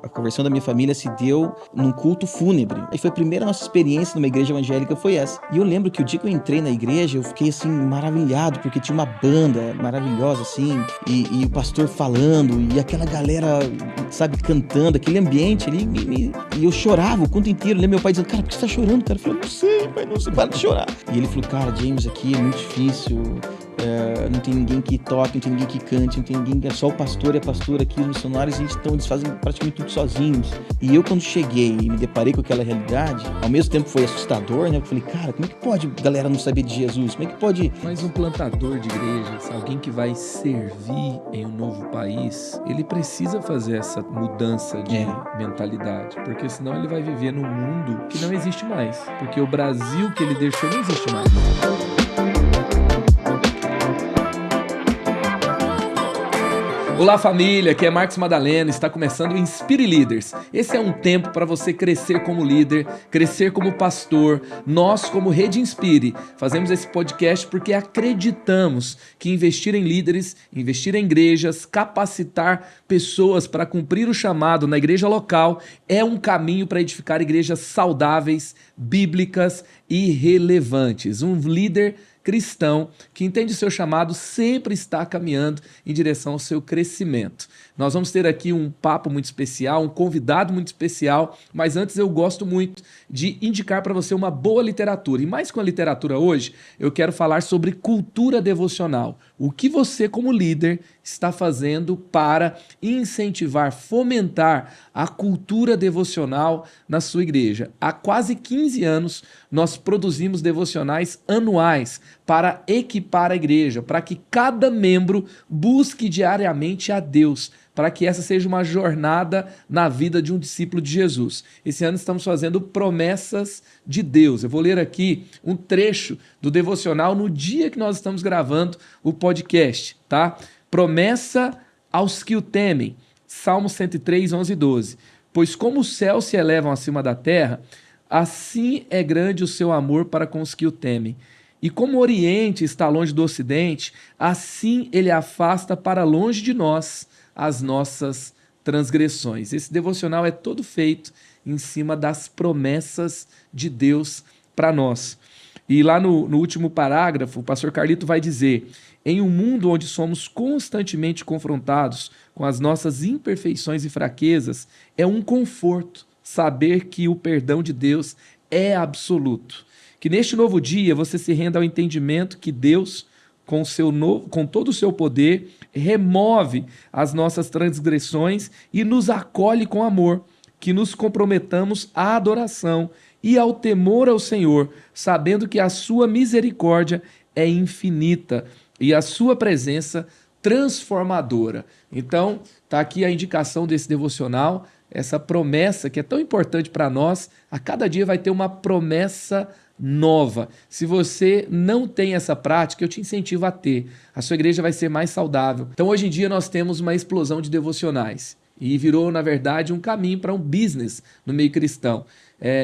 a conversão da minha família se deu num culto fúnebre. E foi a primeira nossa experiência numa igreja evangélica, foi essa. E eu lembro que o dia que eu entrei na igreja, eu fiquei assim, maravilhado, porque tinha uma banda maravilhosa, assim, e o pastor falando, e aquela galera, sabe, cantando, aquele ambiente ali, e eu chorava o culto inteiro. Eu lembro meu pai dizendo, cara, por que você tá chorando, cara? Eu falei, não sei, pai, não sei, para de chorar. E ele falou, cara, James, aqui é muito difícil, não tem ninguém que toque, não tem ninguém que cante, não tem ninguém, é só o pastor e a pastora aqui, os missionários, eles fazem praticamente tudo sozinhos. E eu, quando cheguei e me deparei com aquela realidade, ao mesmo tempo foi assustador, né? Eu falei, cara, como é que pode a galera não saber de Jesus? Como é que pode... Mas um plantador de igrejas, alguém que vai servir em um novo país, ele precisa fazer essa mudança de mentalidade, porque senão ele vai viver num mundo que não existe mais, porque o Brasil que ele deixou não existe mais. Olá família, aqui é Marcos Madalena, está começando o Inspire Líderes. Esse é um tempo para você crescer como líder, crescer como pastor. Nós, como Rede Inspire, fazemos esse podcast porque acreditamos que investir em líderes, investir em igrejas, capacitar pessoas para cumprir o chamado na igreja local é um caminho para edificar igrejas saudáveis, bíblicas e relevantes. Um líder cristão que entende o seu chamado sempre está caminhando em direção ao seu crescimento. Nós vamos ter aqui um papo muito especial, um convidado muito especial, mas antes eu gosto muito de indicar para você uma boa literatura. E mais com a literatura hoje, eu quero falar sobre cultura devocional. O que você, como líder, está fazendo para incentivar, fomentar a cultura devocional na sua igreja. Há quase 15 anos, nós produzimos devocionais anuais para equipar a igreja, para que cada membro busque diariamente a Deus, para que essa seja uma jornada na vida de um discípulo de Jesus. Esse ano estamos fazendo promessas de Deus. Eu vou ler aqui um trecho do devocional no dia que nós estamos gravando o podcast, tá? Promessa aos que o temem. Salmo 103, 11 e 12. Pois como os céus se elevam acima da terra, assim é grande o seu amor para com os que o temem. E como o Oriente está longe do Ocidente, assim ele afasta para longe de nós as nossas transgressões. Esse devocional é todo feito em cima das promessas de Deus para nós. E lá no último parágrafo, o pastor Carlito vai dizer: em um mundo onde somos constantemente confrontados com as nossas imperfeições e fraquezas, é um conforto saber que o perdão de Deus é absoluto. Que neste novo dia você se renda ao entendimento que Deus, com todo o seu poder, remove as nossas transgressões e nos acolhe com amor, que nos comprometamos à adoração e ao temor ao Senhor, sabendo que a sua misericórdia é infinita e a sua presença transformadora. Então, está aqui a indicação desse devocional, essa promessa que é tão importante para nós. A cada dia vai ter uma promessa nova. Se você não tem essa prática, eu te incentivo a ter. A sua igreja vai ser mais saudável. Então, hoje em dia, nós temos uma explosão de devocionais e virou, na verdade, um caminho para um business no meio cristão.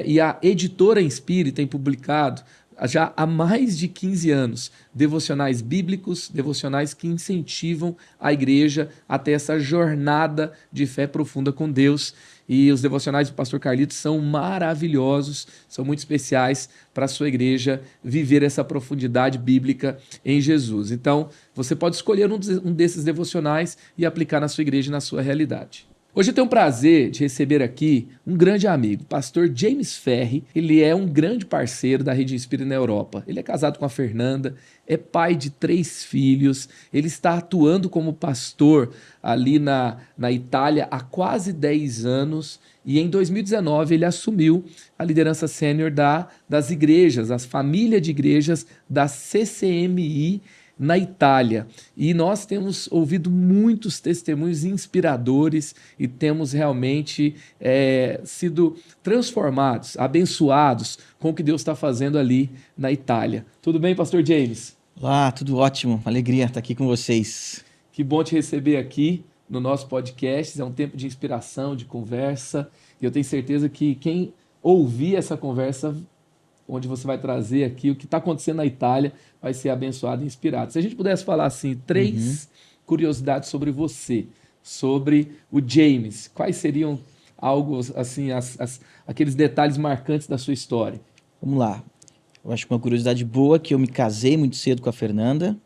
E a editora Inspire tem publicado já há mais de 15 anos devocionais bíblicos, devocionais que incentivam a igreja a ter essa jornada de fé profunda com Deus. E os devocionais do pastor Carlito são maravilhosos, são muito especiais para a sua igreja viver essa profundidade bíblica em Jesus. Então, você pode escolher um desses devocionais e aplicar na sua igreja e na sua realidade. Hoje eu tenho o prazer de receber aqui um grande amigo, o pastor James Ferri. Ele é um grande parceiro da Rede Inspire na Europa. Ele é casado com a Fernanda, é pai de 3 filhos. Ele está atuando como pastor ali na Itália há quase 10 anos. E em 2019 ele assumiu a liderança sênior das igrejas, as famílias de igrejas da CCMI, na Itália. E nós temos ouvido muitos testemunhos inspiradores e temos realmente sido transformados, abençoados com o que Deus está fazendo ali na Itália. Tudo bem, pastor James? Olá, tudo ótimo. Alegria estar aqui com vocês. Que bom te receber aqui no nosso podcast. É um tempo de inspiração, de conversa. E eu tenho certeza que quem ouvir essa conversa, onde você vai trazer aqui o que está acontecendo na Itália, vai ser abençoado e inspirado. Se a gente pudesse falar assim, 3 curiosidades sobre você, sobre o James, quais seriam algo assim, aqueles detalhes marcantes da sua história. Vamos lá. Eu acho que uma curiosidade boa é que eu me casei muito cedo com a Fernanda,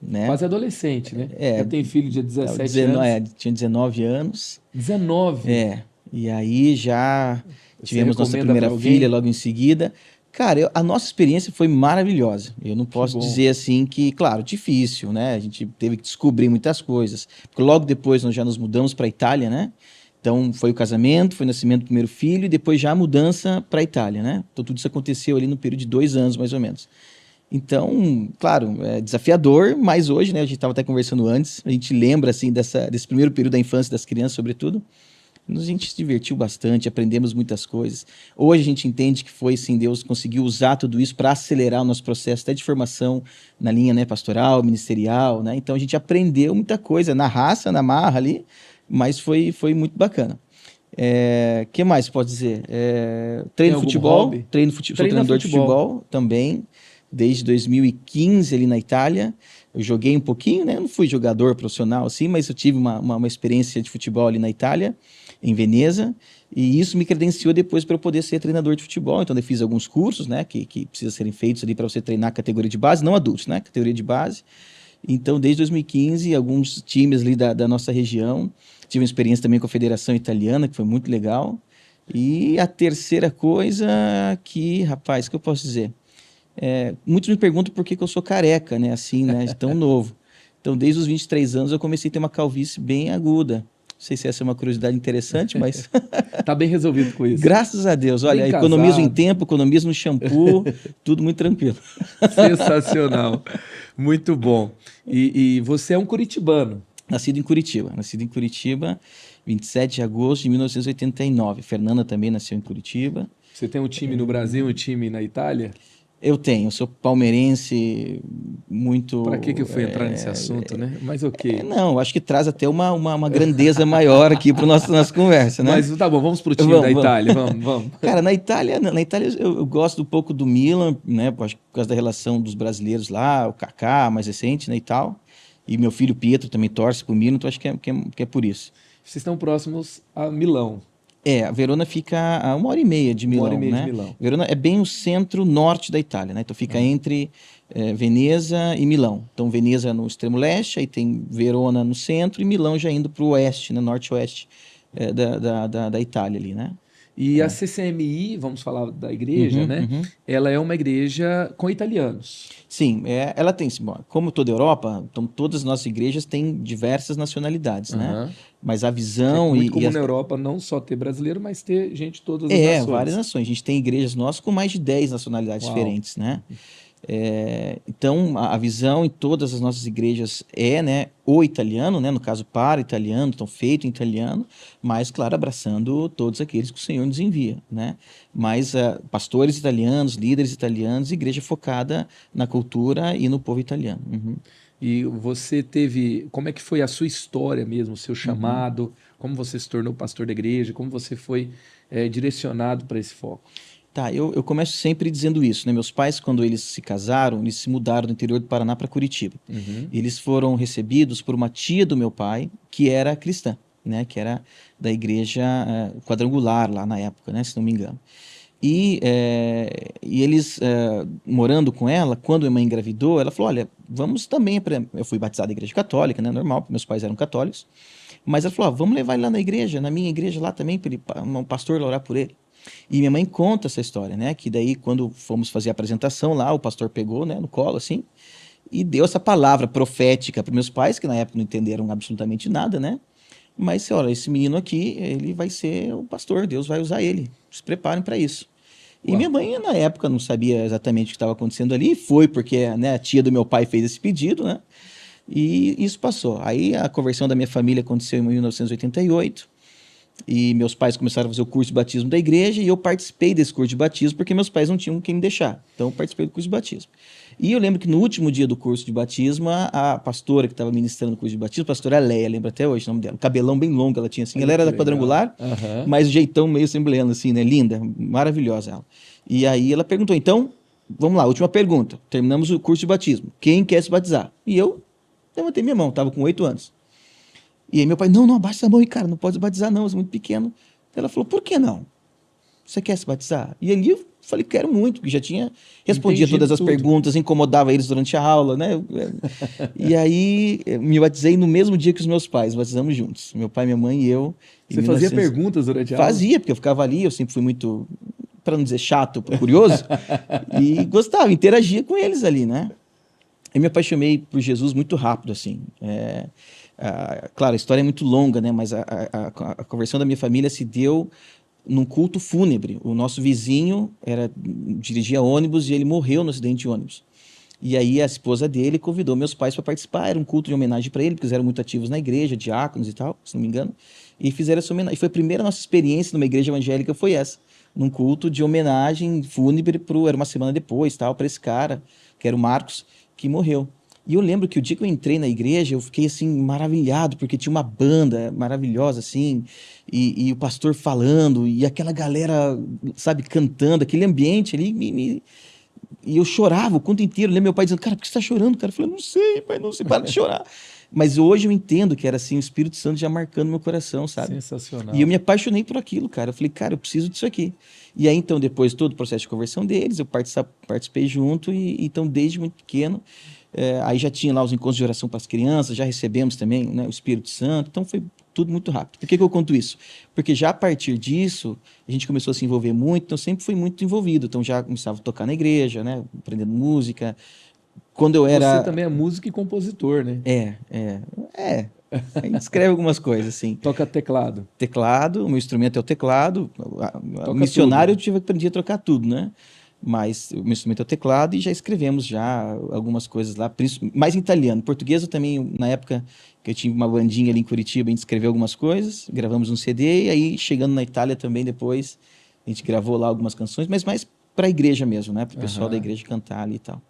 né? Quase adolescente, né? É, Já tem filho de 17 anos. tinha 19 anos. 19? E aí já tivemos nossa recomenda primeira pra alguém? filha logo em seguida. Cara, a nossa experiência foi maravilhosa. Eu não posso bom. dizer assim que, claro, difícil, né? A gente teve que descobrir muitas coisas. Porque logo depois nós já nos mudamos para a Itália, né? Então foi o casamento, foi o nascimento do primeiro filho e depois já a mudança para a Itália, né? Então tudo isso aconteceu ali no período de 2 anos, mais ou menos. Então, claro, é desafiador, mas hoje, né? A gente estava até conversando antes, a gente lembra, assim, desse primeiro período da infância das crianças, sobretudo. A gente se divertiu bastante, aprendemos muitas coisas. Hoje a gente entende que foi, sim, Deus conseguiu usar tudo isso para acelerar o nosso processo até de formação na linha, né, pastoral, ministerial, né? Então a gente aprendeu muita coisa na raça, na marra ali, mas foi muito bacana. Que mais pode dizer? Treino futebol, hobby? sou treinador de futebol também, desde 2015 ali na Itália. Eu joguei um pouquinho, né? Eu não fui jogador profissional assim, mas eu tive uma experiência de futebol ali na Itália, em Veneza, e isso me credenciou depois para eu poder ser treinador de futebol. Então eu fiz alguns cursos, né, que precisam serem feitos ali para você treinar a categoria de base, não adultos, né, categoria de base. Então desde 2015, alguns times ali da nossa região, tive uma experiência também com a Federação Italiana, que foi muito legal. E a terceira coisa que, rapaz, que eu posso dizer? Muitos me perguntam por que eu sou careca, né, assim, né, de tão novo. Então desde os 23 anos eu comecei a ter uma calvície bem aguda. Não sei se essa é uma curiosidade interessante, mas... Tá bem resolvido com isso. Graças a Deus. Olha, bem economizo casado. em tempo, economizo no shampoo, tudo muito tranquilo. Sensacional. Muito bom. E você é um curitibano. Nascido em Curitiba, 27 de agosto de 1989. Fernanda também nasceu em Curitiba. Você tem um time no Brasil, um time na Itália? Eu sou palmeirense muito... Para que eu fui entrar nesse assunto, né? Mas ok. Não, acho que traz até uma grandeza maior aqui para nossa conversa, né? Mas tá bom, vamos pro time da Itália, vamos. Cara, na Itália eu gosto um pouco do Milan, né? Acho que por causa da relação dos brasileiros lá, o Kaká, mais recente, né, e tal. E meu filho Pietro também torce pro Milan, então acho que é por isso. Vocês estão próximos a Milão. A Verona fica a 1h30 de Milão, 1h30 né? de Milão. Verona é bem o centro-norte da Itália, né? Então fica entre Veneza e Milão. Então Veneza no extremo leste, aí tem Verona no centro e Milão já indo para o oeste, né? Norte-oeste da Itália ali, né? E a CCMI, vamos falar da igreja, né? Ela é uma igreja com italianos. Sim, ela tem, como toda a Europa, então todas as nossas igrejas têm diversas nacionalidades, né? Mas a visão... É muito comum na Europa não só ter brasileiro, mas ter gente de todas as nações. Várias nações. A gente tem igrejas nossas com mais de 10 nacionalidades diferentes, né? Então, a visão em todas as nossas igrejas né, o italiano, né, no caso para italiano, então feito em italiano, mas, claro, abraçando todos aqueles que o Senhor nos envia, né? Mas pastores italianos, líderes italianos, igreja focada na cultura e no povo italiano. E você como é que foi a sua história mesmo, o seu chamado, como você se tornou pastor da igreja, como você foi direcionado para esse foco? Tá, eu começo sempre dizendo isso, né? Meus pais, quando eles se casaram, eles se mudaram do interior do Paraná para Curitiba. Eles foram recebidos por uma tia do meu pai, que era cristã, né? Que era da igreja quadrangular lá na época, né? Se não me engano. E eles, morando com ela, quando minha mãe engravidou, ela falou, olha, vamos também... Eu fui batizado na igreja católica, né? Normal, porque meus pais eram católicos. Mas ela falou, vamos levar ele lá na igreja, na minha igreja lá também, para um pastor orar por ele. E minha mãe conta essa história, né? Que daí, quando fomos fazer a apresentação lá, o pastor pegou, né, no colo, assim, e deu essa palavra profética para meus pais, que na época não entenderam absolutamente nada, né? Mas, olha, esse menino aqui, ele vai ser o pastor, Deus vai usar ele. Se preparem para isso. E minha mãe, na época, não sabia exatamente o que estava acontecendo ali, foi porque, né, a tia do meu pai fez esse pedido, né? E isso passou. Aí a conversão da minha família aconteceu em 1988. E meus pais começaram a fazer o curso de batismo da igreja e eu participei desse curso de batismo porque meus pais não tinham quem me deixar. Então eu participei do curso de batismo. E eu lembro que no último dia do curso de batismo, a pastora que estava ministrando o curso de batismo, a pastora Leia, lembro até hoje o nome dela, um cabelão bem longo ela tinha assim, ela era da quadrangular, mas o jeitão meio assembleano assim, né, linda, maravilhosa ela. E aí ela perguntou, então, vamos lá, última pergunta, terminamos o curso de batismo, quem quer se batizar? E eu levantei minha mão, estava com 8 anos. E aí meu pai, não, abaixa essa mão aí, cara, não pode batizar não, você é muito pequeno. Ela falou, por que não? Você quer se batizar? E ali eu falei, quero muito, porque já tinha respondia Entendido todas as tudo. perguntas, incomodava eles durante a aula, né? E aí me batizei no mesmo dia que os meus pais, batizamos juntos. Meu pai, minha mãe e eu. Em Você fazia 1900. perguntas durante a aula? Fazia, porque eu ficava ali, eu sempre fui muito, para não dizer chato, curioso, e gostava, interagia com eles ali, né? Eu me apaixonei por Jesus muito rápido, assim. Claro, a história é muito longa, né? Mas a conversão da minha família se deu num culto fúnebre. O nosso vizinho dirigia ônibus e ele morreu no acidente de ônibus. E aí a esposa dele convidou meus pais para participar. Era um culto de homenagem para ele, porque eles eram muito ativos na igreja, diáconos e tal, se não me engano. E fizeram essa homenagem. E foi a primeira nossa experiência numa igreja evangélica, foi essa. Num culto de homenagem fúnebre, era uma semana depois, tal, para esse cara, que era o Marcos, que morreu. E eu lembro que o dia que eu entrei na igreja, eu fiquei assim maravilhado, porque tinha uma banda maravilhosa assim, e o pastor falando, e aquela galera, sabe, cantando, aquele ambiente ali, e eu chorava o culto inteiro. Eu lembro meu pai dizendo, cara, por que você está chorando? Cara, eu falei, não sei, pai, não sei, para de chorar. Mas hoje eu entendo que era assim, o Espírito Santo já marcando meu coração, sabe? Sensacional. E eu me apaixonei por aquilo, cara. Eu falei, cara, eu preciso disso aqui. E aí, então, depois todo o processo de conversão deles, eu participei junto, e então, desde muito pequeno, aí já tinha lá os encontros de oração para as crianças, já recebemos também, né, o Espírito Santo, então foi tudo muito rápido. Por que eu conto isso? Porque já a partir disso, a gente começou a se envolver muito, então sempre fui muito envolvido, então já começava a tocar na igreja, né, aprendendo música. Quando eu era... Você também é músico e compositor, né? A gente escreve algumas coisas, assim. Toca teclado. Teclado, o meu instrumento é o teclado. Toca Missionário tudo. eu tive que aprender a trocar tudo, né? Mas o meu instrumento é o teclado e já escrevemos já algumas coisas lá, mais em italiano. Português eu também, na época que eu tinha uma bandinha ali em Curitiba, a gente escreveu algumas coisas, gravamos um CD, e aí chegando na Itália também depois, a gente gravou lá algumas canções, mas mais para a igreja mesmo, né? Para o pessoal da igreja cantar ali e tal.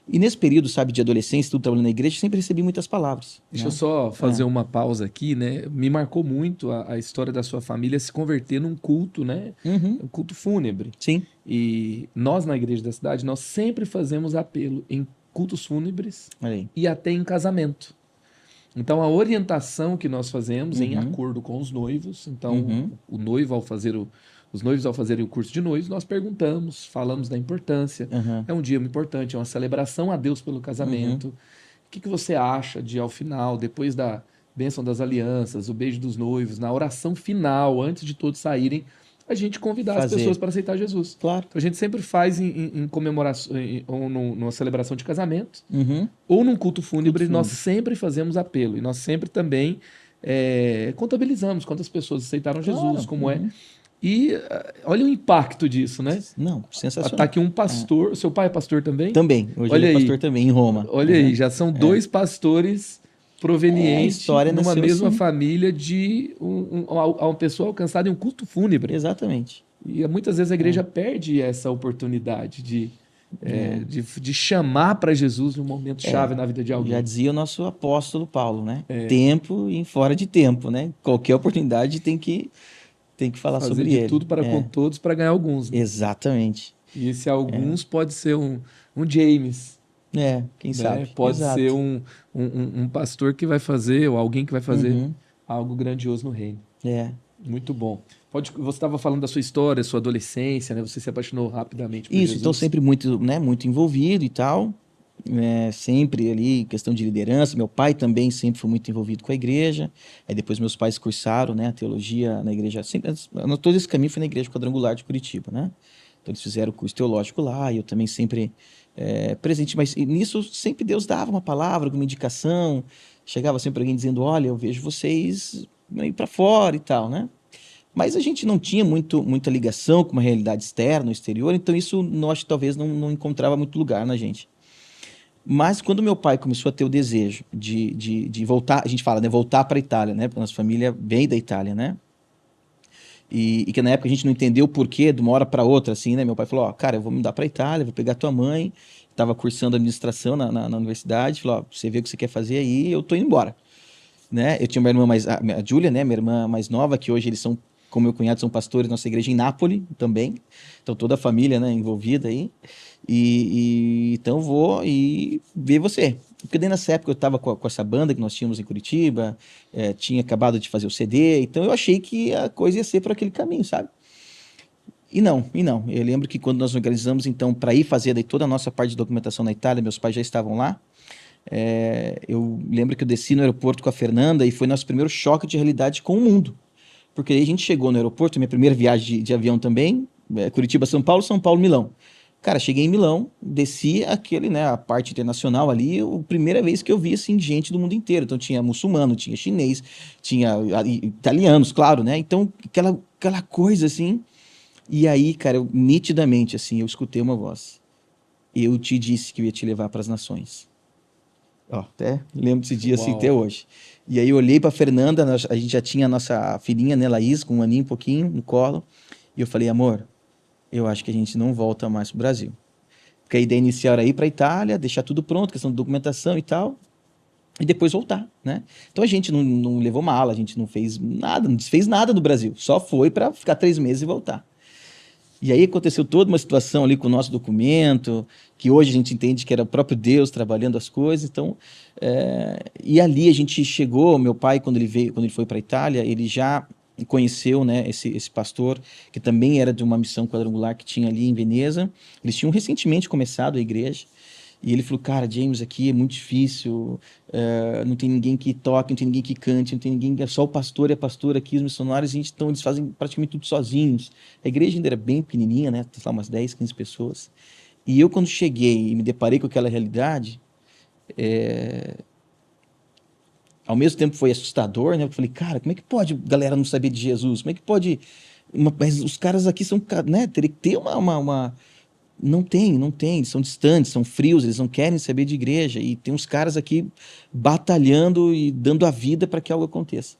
E nesse período, sabe, de adolescência, tudo trabalhando na igreja, sempre recebi muitas palavras. Deixa né? eu só fazer uma pausa aqui, né? Me marcou muito a história da sua família se converter num culto, né? Um culto fúnebre. Sim. E nós, na igreja da cidade, nós sempre fazemos apelo em cultos fúnebres e até em casamento. Então, a orientação que nós fazemos em acordo com os noivos, então, o noivo, os noivos, ao fazerem o curso de noivos, nós perguntamos, falamos da importância. É um dia muito importante, é uma celebração a Deus pelo casamento. O que você acha de, ao final, depois da bênção das alianças, o beijo dos noivos, na oração final, antes de todos saírem, a gente convidar as pessoas para aceitar Jesus. Claro. Então, a gente sempre faz em comemoração, ou numa celebração de casamento, ou num culto fúnebre, nós sempre fazemos apelo. E nós sempre também contabilizamos quantas pessoas aceitaram Jesus, como é. E olha o impacto disso, né? Não, sensacional. Tá aqui um pastor, seu pai é pastor também? Também, hoje ele é pastor também, em Roma. Olha aí, já são dois pastores provenientes numa mesma assim. família de uma pessoa alcançada em um culto fúnebre. Exatamente. E muitas vezes a igreja perde essa oportunidade de chamar para Jesus num momento chave na vida de alguém. Já dizia o nosso apóstolo Paulo, né? Tempo e fora de tempo, né? Qualquer oportunidade tem que falar sobre ele. Fazer de tudo para com todos para ganhar alguns. Né? Exatamente. E esse alguns pode ser um James. Quem sabe. Pode ser um pastor que vai fazer, ou alguém que vai fazer algo grandioso no reino. Muito bom. Você estava falando da sua história, sua adolescência, né? Você se apaixonou rapidamente por Jesus. Então sempre muito, né, muito envolvido e tal. Sempre ali, questão de liderança. Meu pai também sempre foi muito envolvido com a igreja. Aí depois meus pais cursaram, né, a teologia na igreja. Todo esse caminho foi na igreja quadrangular de Curitiba, né? Então eles fizeram o curso teológico lá, e eu também sempre presente. Mas nisso sempre Deus dava uma palavra, alguma indicação. Chegava sempre alguém dizendo, olha, eu vejo vocês ir para fora e tal, né? Mas a gente não tinha muita ligação com uma realidade externa, no exterior, então isso nós talvez não encontrava muito lugar na gente. Mas quando meu pai começou a ter o desejo de voltar, a gente fala, né, voltar para a Itália, né? Porque a nossa família vem da Itália, né? E que na época a gente não entendeu o porquê, de uma hora para outra, assim, né? Meu pai falou, cara, eu vou mudar para a Itália, vou pegar tua mãe, estava cursando administração na universidade, falou, você vê o que você quer fazer aí, eu tô indo embora. Né? Eu tinha uma irmã a Júlia, né? Minha irmã mais nova, que hoje eles são, como meu cunhado, são pastores na nossa igreja em Nápoles também. Então toda a família, né, envolvida aí. Então vou e ver você. Porque daí nessa época eu estava com essa banda que nós tínhamos em Curitiba, tinha acabado de fazer o CD, então eu achei que a coisa ia ser por aquele caminho, sabe? E não. Eu lembro que quando nós organizamos, então, para ir fazer daí toda a nossa parte de documentação na Itália, meus pais já estavam lá. Eu lembro que eu desci no aeroporto com a Fernanda e foi nosso primeiro choque de realidade com o mundo. Porque aí a gente chegou no aeroporto, minha primeira viagem de avião também, Curitiba, São Paulo, Milão. Cara, cheguei em Milão, desci a parte internacional ali, a primeira vez que eu vi, assim, gente do mundo inteiro. Então tinha muçulmano, tinha chinês, tinha italianos, claro, né? Então aquela coisa, assim. E aí, cara, nitidamente, assim, eu escutei uma voz. Eu te disse que eu ia te levar para as nações. Ó, até lembro desse dia assim até Uau. hoje. E aí eu olhei para Fernanda, a gente já tinha a nossa filhinha, né, Laís, com um aninho, um pouquinho, no colo. E eu falei, amor, eu acho que a gente não volta mais pro Brasil. Porque a ideia inicial era ir para a Itália, deixar tudo pronto, questão de documentação e tal, e depois voltar, né? Então a gente não levou mala, a gente não fez nada, não desfez nada do Brasil. Só foi para ficar 3 meses e voltar. E aí aconteceu toda uma situação ali com o nosso documento, que hoje a gente entende que era o próprio Deus trabalhando as coisas. Então, e ali a gente chegou, meu pai, quando ele foi para a Itália, ele já conheceu, né, esse pastor, que também era de uma missão quadrangular que tinha ali em Veneza. Eles tinham recentemente começado a igreja. E ele falou, cara, James, aqui é muito difícil, não tem ninguém que toque, não tem ninguém que cante, não tem ninguém, é só o pastor e a pastora aqui, os missionários, então eles fazem praticamente tudo sozinhos. A igreja ainda era bem pequenininha, né, sei lá, umas 10, 15 pessoas. E eu, quando cheguei e me deparei com aquela realidade, ao mesmo tempo foi assustador, né, eu falei, cara, como é que pode galera não saber de Jesus? Como é que pode... Mas os caras aqui são, né, teria que ter uma... Não tem, eles são distantes, são frios, eles não querem saber de igreja. E tem uns caras aqui batalhando e dando a vida para que algo aconteça.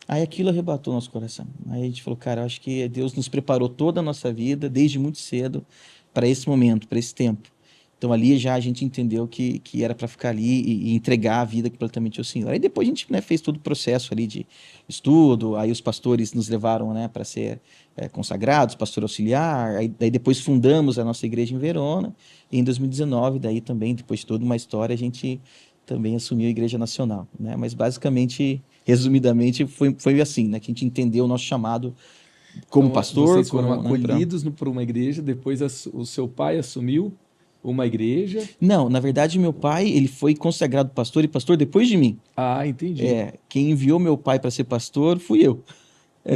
Aí aquilo arrebatou nosso coração. Aí a gente falou, cara, eu acho que Deus nos preparou toda a nossa vida, desde muito cedo, para esse momento, para esse tempo. Então ali já a gente entendeu que era para ficar ali e entregar a vida completamente ao Senhor. Aí depois a gente, né, fez todo o processo ali de estudo, aí os pastores nos levaram, né, para ser consagrados, pastor auxiliar, aí depois fundamos a nossa igreja em Verona, e em 2019, daí também, depois de toda uma história, a gente também assumiu a Igreja Nacional, né? Mas basicamente, resumidamente, foi assim, né, que a gente entendeu o nosso chamado como Então, pastor, vocês foram como, né, acolhidos por uma igreja, depois o seu pai assumiu uma igreja. Não, na verdade, meu pai, ele foi consagrado pastor e pastor depois de mim. Ah, entendi. Quem enviou meu pai para ser pastor fui eu.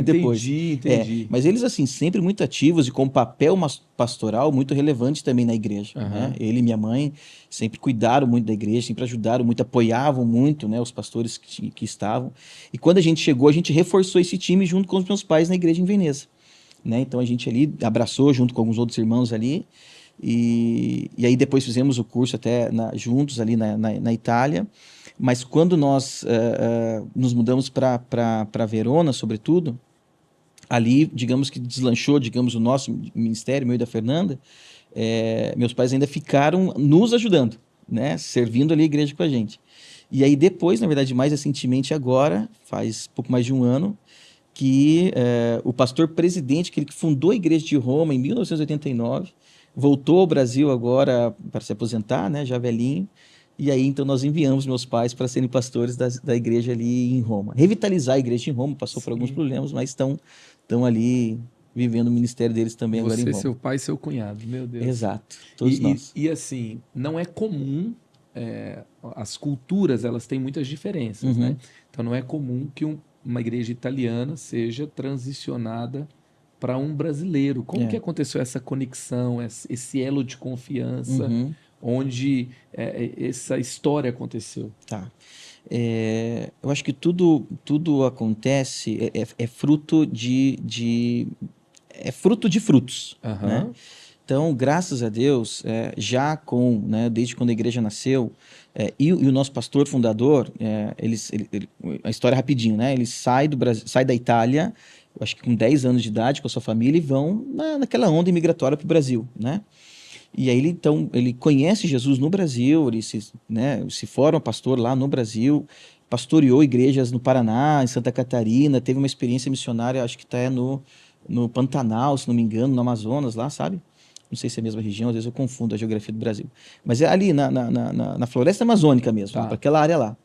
Depois. Entendi. Mas eles, assim, sempre muito ativos e com um papel pastoral muito relevante também na igreja, né? Aham. Ele e minha mãe sempre cuidaram muito da igreja, sempre ajudaram muito, apoiavam muito, né, os pastores que estavam. E quando a gente chegou, a gente reforçou esse time junto com os meus pais na igreja em Veneza, né? Então a gente ali abraçou junto com alguns outros irmãos ali. E aí depois fizemos o curso até juntos ali na Itália. Mas quando nós nos mudamos para Verona, sobretudo, ali, digamos que deslanchou, digamos, o nosso ministério, meu e da Fernanda, meus pais ainda ficaram nos ajudando, né, servindo ali a igreja com a gente. E aí depois, na verdade, mais recentemente agora, faz pouco mais de um ano, que o pastor presidente, aquele que fundou a igreja de Roma em 1989, voltou ao Brasil agora para se aposentar, né, já velhinho. E aí, então, nós enviamos meus pais para serem pastores da igreja ali em Roma. Revitalizar a igreja em Roma, passou por alguns problemas, mas estão ali vivendo o ministério deles também agora em Você, Roma. seu pai e seu cunhado, meu Deus. Exato, todos nós. E assim, não é comum, as culturas, elas têm muitas diferenças, né? Então não é comum que uma igreja italiana seja transicionada para um brasileiro. Como que aconteceu essa conexão, esse elo de confiança, onde essa história aconteceu? Tá. Eu acho que tudo acontece, é fruto é fruto de frutos, né? Então, graças a Deus, já né, desde quando a igreja nasceu, e o nosso pastor fundador, a história é rapidinho, né? Ele sai da Itália, eu acho que com 10 anos de idade, com a sua família, e vão naquela onda imigratória para o Brasil, né? E aí ele conhece Jesus no Brasil, ele se forma pastor lá no Brasil, pastoreou igrejas no Paraná, em Santa Catarina, teve uma experiência missionária, acho que está no Pantanal, se não me engano, no Amazonas lá, sabe? não sei se é a mesma região, às vezes eu confundo a geografia do Brasil. Mas é ali na floresta amazônica mesmo, Tá. para aquela área lá.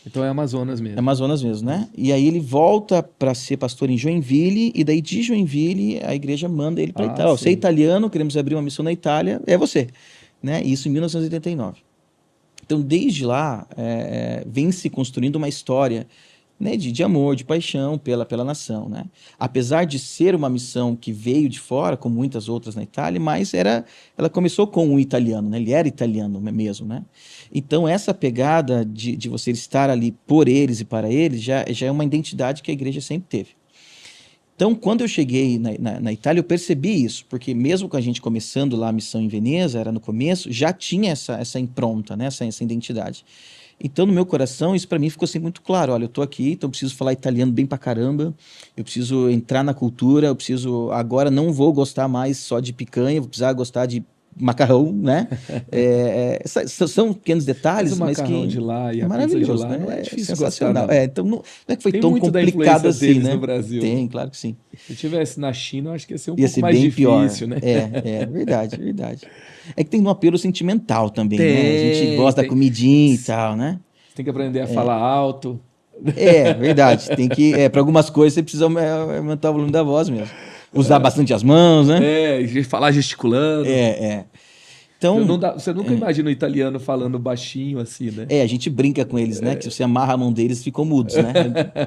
Então é Amazonas É mesmo. Amazonas mesmo, né? E aí ele volta para ser pastor em Joinville, e daí de Joinville a igreja manda ele para Itália. Ó, você é sim. italiano, queremos abrir uma missão na Itália, é você. Né? Isso em 1989. Então, desde lá, vem se construindo uma história, né, de amor, de paixão pela nação, né? Apesar de ser uma missão que veio de fora, como muitas outras na Itália, mas ela começou com um italiano, né? Ele era italiano mesmo, né? Então, essa pegada de você estar ali por eles e para eles já é uma identidade que a igreja sempre teve. Então, quando eu cheguei na Itália, eu percebi isso, porque mesmo com a gente começando lá a missão em Veneza, era no começo, já tinha essa impronta, né? essa identidade. Então, no meu coração, isso para mim ficou assim muito claro. Olha, eu tô aqui, então eu preciso falar italiano bem pra caramba, eu preciso entrar na cultura, eu preciso... Agora não vou gostar mais só de picanha, vou precisar gostar de macarrão, né? São pequenos detalhes, Mas o mas macarrão que de lá e é a pizza de maravilhoso, lá né? não é É difícil sensacional. gostar, não. Então não é que foi Tem tão muito da complicado influência assim, deles né? no Brasil, né? Tem, claro que sim. Se eu tivesse na China, eu acho que ia ser um Ia pouco ser mais bem pior. difícil, né? Verdade, verdade. É que tem um apelo sentimental também, né? A gente Tem, gosta da tem. comidinha e tal, né? Você tem que aprender a falar alto. Verdade. Tem que, para algumas coisas você precisa aumentar o volume da voz mesmo. Usar bastante as mãos, né? E falar gesticulando. Então, Você nunca imagina o italiano falando baixinho assim, né? a gente brinca com eles, né? Que se você amarra a mão deles, ficam mudos, né?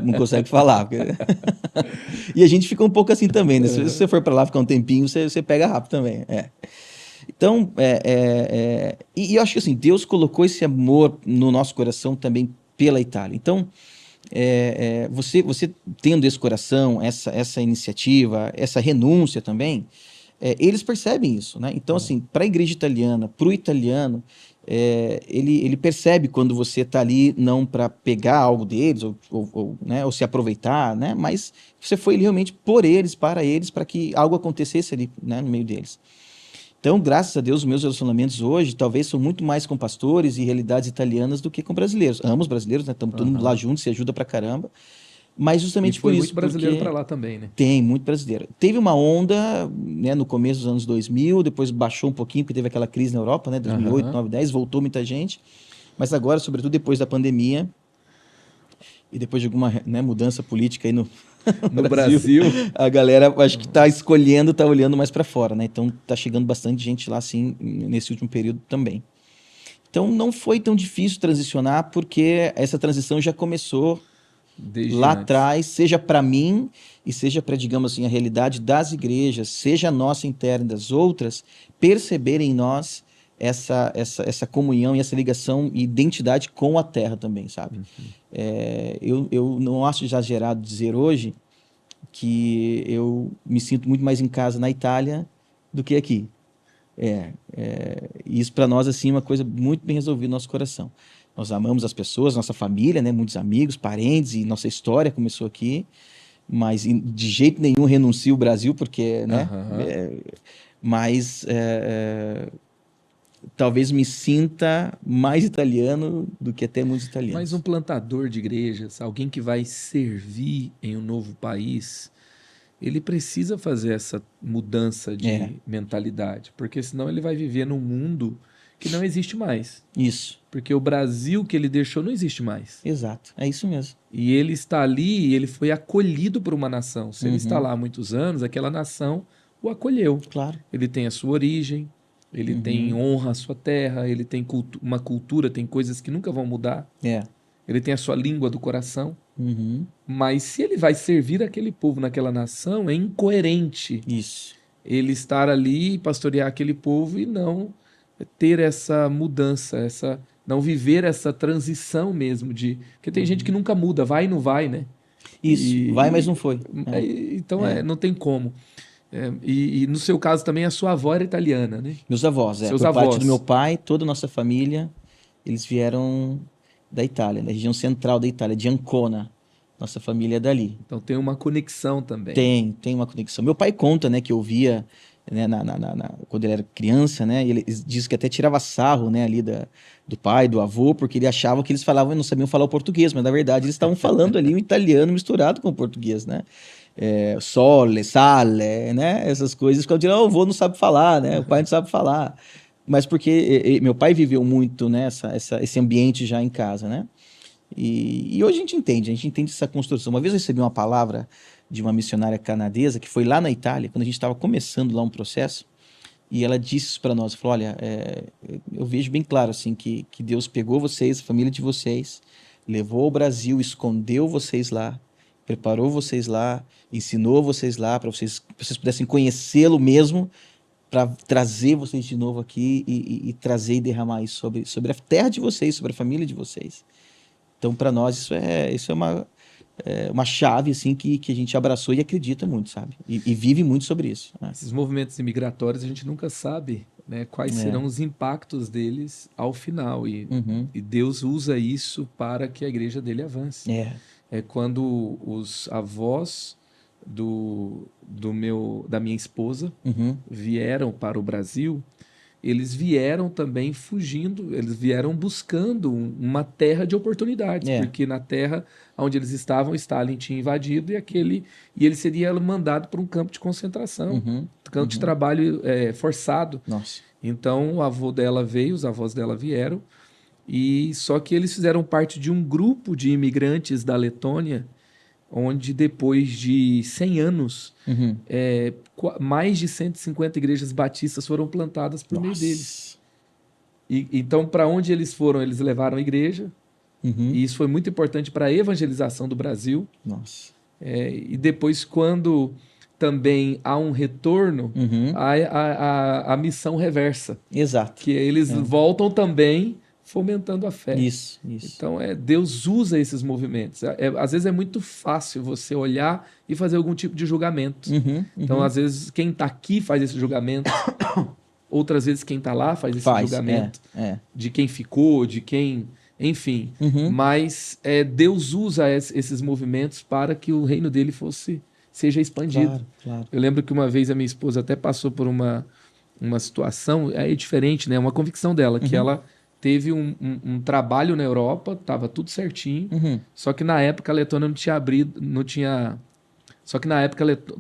Não consegue falar. E a gente fica um pouco assim também, né? Se você for para lá ficar um tempinho, você pega rápido também. Então, e eu acho que assim, Deus colocou esse amor no nosso coração também pela Itália. Então, você tendo esse coração, essa iniciativa, essa renúncia também, eles percebem isso, né? Então, assim, para a igreja italiana, para o italiano, ele percebe quando você está ali não para pegar algo deles ou se aproveitar, né? Mas você foi ali realmente por eles, para que algo acontecesse ali, né, no meio deles. Então, graças a Deus, os meus relacionamentos hoje talvez são muito mais com pastores e realidades italianas do que com brasileiros. Amo os brasileiros, né? Estamos todo mundo lá junto, se ajuda pra caramba. Mas justamente por foi isso. muito brasileiro porque para lá também, né? Tem, muito brasileiro. Teve uma onda, né, no começo dos anos 2000, depois baixou um pouquinho, porque teve aquela crise na Europa, né? 2008, 2009, 2010, voltou muita gente. Mas agora, sobretudo depois da pandemia e depois de alguma, né, mudança política aí no Brasil, a galera acho que está escolhendo, está olhando mais para fora, né? Então está chegando bastante gente lá, assim, nesse último período também. Então não foi tão difícil transicionar, porque essa transição já começou desde lá antes. atrás, seja para mim e seja para, digamos assim, a realidade das igrejas, seja a nossa interna e das outras, perceberem em nós essa comunhão e essa ligação e identidade com a terra também, sabe? Eu não acho exagerado dizer hoje que eu me sinto muito mais em casa na Itália do que aqui. Isso para nós assim é uma coisa muito bem resolvida no nosso coração. Nós amamos as pessoas, nossa família, né? Muitos amigos, parentes, e nossa história começou aqui, mas de jeito nenhum renuncio o Brasil, porque, né? Mas talvez me sinta mais italiano do que até muitos italianos. Mas um plantador de igrejas, alguém que vai servir em um novo país, ele precisa fazer essa mudança de mentalidade, porque senão ele vai viver num mundo que não existe mais. Isso. Porque o Brasil que ele deixou não existe mais. Exato, é isso mesmo. E ele está ali e ele foi acolhido por uma nação. Se ele está lá há muitos anos, aquela nação o acolheu. Claro. Ele tem a sua origem, ele tem honra à sua terra, ele tem uma cultura, tem coisas que nunca vão mudar. Ele tem a sua língua do coração. Mas se ele vai servir aquele povo naquela nação, é incoerente ele estar ali e pastorear aquele povo e não ter essa mudança, não viver essa transição mesmo porque tem gente que nunca muda, vai e não vai, né? Isso, vai, mas não foi. Então não tem como. E no seu caso também a sua avó era italiana, né? Meus avós, Seus por avós. parte do meu pai, toda a nossa família, eles vieram da Itália, da região central da Itália, de Ancona. Nossa família é dali. Então tem uma conexão também. Tem uma conexão. Meu pai conta, né, que eu via, né, quando ele era criança, né, ele diz que até tirava sarro, né, ali do pai, do avô, porque ele achava que eles falavam, não sabiam falar o português, mas na verdade eles estavam falando ali um italiano misturado com o português, né? sole, sale, né? Essas coisas, quando dizem, oh, o vô não sabe falar, né? O pai não sabe falar. Mas porque meu pai viveu muito, né, esse ambiente já em casa, né? E hoje a gente entende essa construção. Uma vez eu recebi uma palavra de uma missionária canadesa que foi lá na Itália, quando a gente estava começando lá um processo, e ela disse isso para nós, falou, olha, eu vejo bem claro assim que Deus pegou vocês, a família de vocês, levou ao Brasil, escondeu vocês lá, preparou vocês lá, ensinou vocês lá para vocês pudessem conhecê-lo mesmo, para trazer vocês de novo aqui e trazer e derramar isso sobre a terra de vocês, sobre a família de vocês. Então, para nós, isso é uma chave assim que a gente abraçou e acredita muito, sabe? E vive muito sobre isso, né? Esses movimentos imigratórios a gente nunca sabe, né, quais serão os impactos deles ao final. E Deus usa isso para que a igreja dele avance. É quando os avós da minha esposa vieram para o Brasil, eles vieram também fugindo, eles vieram buscando uma terra de oportunidades, porque na terra onde eles estavam, Stalin tinha invadido e ele seria mandado para um campo de concentração, campo de trabalho forçado. Nossa. Então o avô dela veio, os avós dela vieram, e só que eles fizeram parte de um grupo de imigrantes da Letônia, onde depois de 100 anos, mais de 150 igrejas batistas foram plantadas por meio deles. Então, para onde eles foram? Eles levaram a igreja, e isso foi muito importante para a evangelização do Brasil. Nossa. E depois, quando também há um retorno, a missão reversa. Exato. Que eles voltam também fomentando a fé. Isso. Então, Deus usa esses movimentos. Às vezes é muito fácil você olhar e fazer algum tipo de julgamento. Então, às vezes, quem está aqui faz esse julgamento. Outras vezes, quem está lá faz esse julgamento. De quem ficou, de quem... Enfim. Mas Deus usa esses movimentos para que o reino dele seja expandido. Claro. Eu lembro que uma vez a minha esposa até passou por uma situação diferente, né? Uma convicção dela, que ela... teve um trabalho na Europa, estava tudo certinho, só que na época a Letônia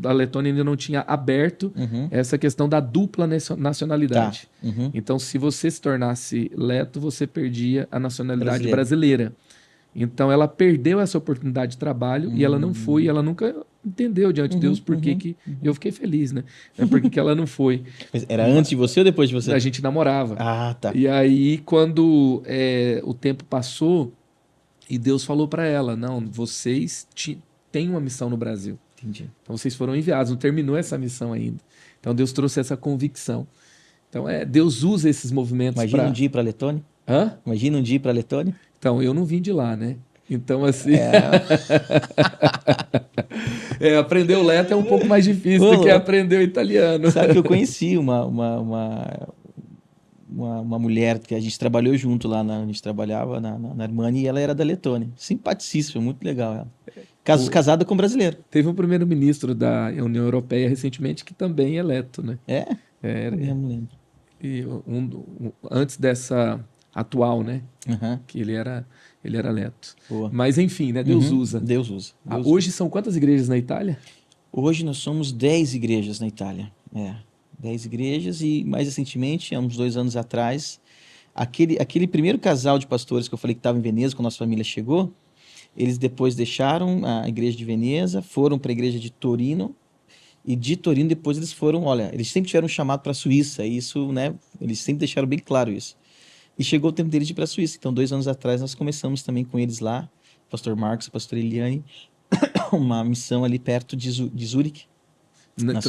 a Letônia ainda não tinha aberto essa questão da dupla nacionalidade. Então, se você se tornasse leto, você perdia a nacionalidade brasileira. Então, ela perdeu essa oportunidade de trabalho e ela não foi, ela nunca entendeu diante de Deus por que eu fiquei feliz, né? Por que ela não foi. Mas era antes de você ou depois de você? A gente namorava. Ah, tá. E aí, quando o tempo passou, e Deus falou para ela, não, vocês têm uma missão no Brasil. Entendi. Então, vocês foram enviados, não terminou essa missão ainda. Então, Deus trouxe essa convicção. Então, Deus usa esses movimentos. Imagina um dia ir para a Letônia? Hã? Imagina um dia ir para a Letônia? Então, eu não vim de lá, né? Então, assim... aprender o leto é um pouco mais difícil do que aprender o italiano. Sabe que eu conheci uma mulher que a gente trabalhou junto lá, a gente trabalhava na Armani, e ela era da Letônia. Simpaticíssima, muito legal ela. Casada com um brasileiro. Teve um primeiro-ministro da União Europeia recentemente que também é leto, né? Eu não lembro. E antes dessa atual, né? Que ele era leto. Boa. Mas enfim, né? Deus usa. Deus usa. Hoje são quantas igrejas na Itália? Hoje nós somos 10 igrejas na Itália. 10 igrejas e mais recentemente, há uns 2 anos atrás, aquele primeiro casal de pastores que eu falei que estava em Veneza, quando a nossa família chegou, eles depois deixaram a igreja de Veneza, foram para a igreja de Torino, e de Torino depois eles foram, eles sempre tiveram um chamado para a Suíça, e isso, né, eles sempre deixaram bem claro isso. E chegou o tempo deles de ir para a Suíça. Então, 2 anos atrás, nós começamos também com eles lá, o pastor Marcos, a pastora Eliane, uma missão ali perto de Zurique.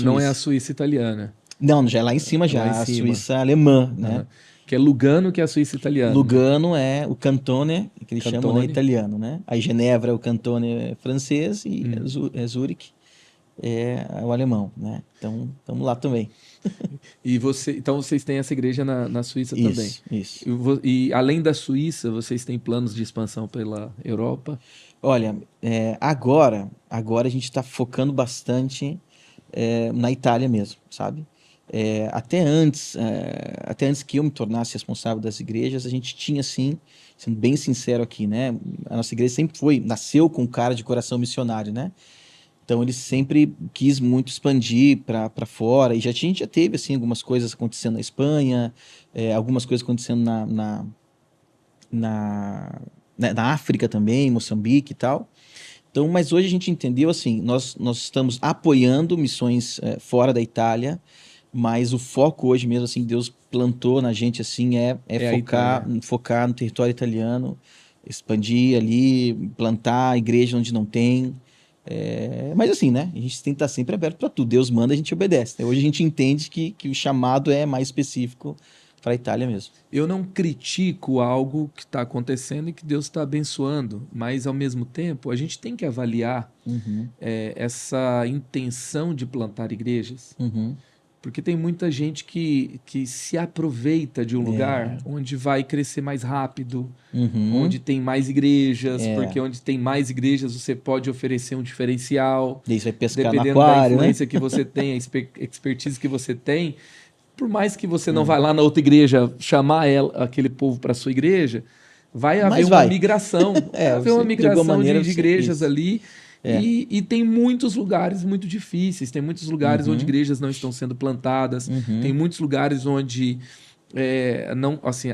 Não é a Suíça italiana. Não, já é lá em cima, a Suíça alemã, né? Que é Lugano, que é a Suíça italiana. Lugano é o Cantone, que eles chamam, né, italiano, né? Aí Genebra é o Cantone francês e Zurique é o alemão, né? Então, estamos lá também. Então vocês têm essa igreja na Suíça também. Isso. E além da Suíça, vocês têm planos de expansão pela Europa? Olha, agora a gente está focando bastante na Itália mesmo, sabe? Até antes que eu me tornasse responsável das igrejas, a gente tinha, assim, sendo bem sincero aqui, né? A nossa igreja sempre nasceu com cara de coração missionário, né? Então ele sempre quis muito expandir para fora, e a gente já teve assim, algumas coisas acontecendo na Espanha, algumas coisas acontecendo na África também, Moçambique e tal. Então, mas hoje a gente entendeu assim, nós estamos apoiando missões fora da Itália, mas o foco hoje mesmo, assim, que Deus plantou na gente, assim, focar no território italiano, expandir ali, plantar a igreja onde não tem. Mas assim, né? A gente tem que estar sempre aberto para tudo. Deus manda, a gente obedece, né? Hoje a gente entende que o chamado é mais específico para a Itália mesmo. Eu não critico algo que está acontecendo e que Deus está abençoando, mas ao mesmo tempo a gente tem que avaliar essa intenção de plantar igrejas, porque tem muita gente que se aproveita de um lugar onde vai crescer mais rápido, onde tem mais igrejas, porque onde tem mais igrejas você pode oferecer um diferencial. E aí você vai pescar dependendo no aquário, da influência né? que você tem, a expertise que você tem. Por mais que você não vá lá na outra igreja chamar aquele povo para sua igreja, vai haver uma migração. Vai haver uma migração de igrejas ali. E tem muitos lugares muito difíceis, tem muitos lugares onde igrejas não estão sendo plantadas, tem muitos lugares onde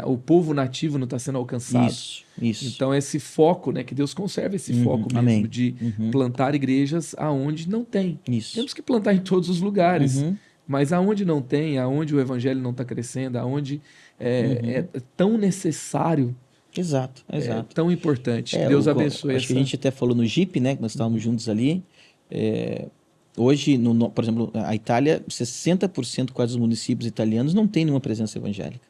o povo nativo não está sendo alcançado. Isso. Então esse foco, né, que Deus conserve esse foco mesmo de plantar igrejas aonde não tem. Temos que plantar em todos os lugares. Mas aonde não tem, aonde o evangelho não está crescendo, aonde é tão necessário, Exato. tão importante. Deus abençoe acho que a gente até falou no Jeep, né? Que nós estávamos juntos ali. Hoje, por exemplo, a Itália, 60% quase dos municípios italianos não tem nenhuma presença evangélica.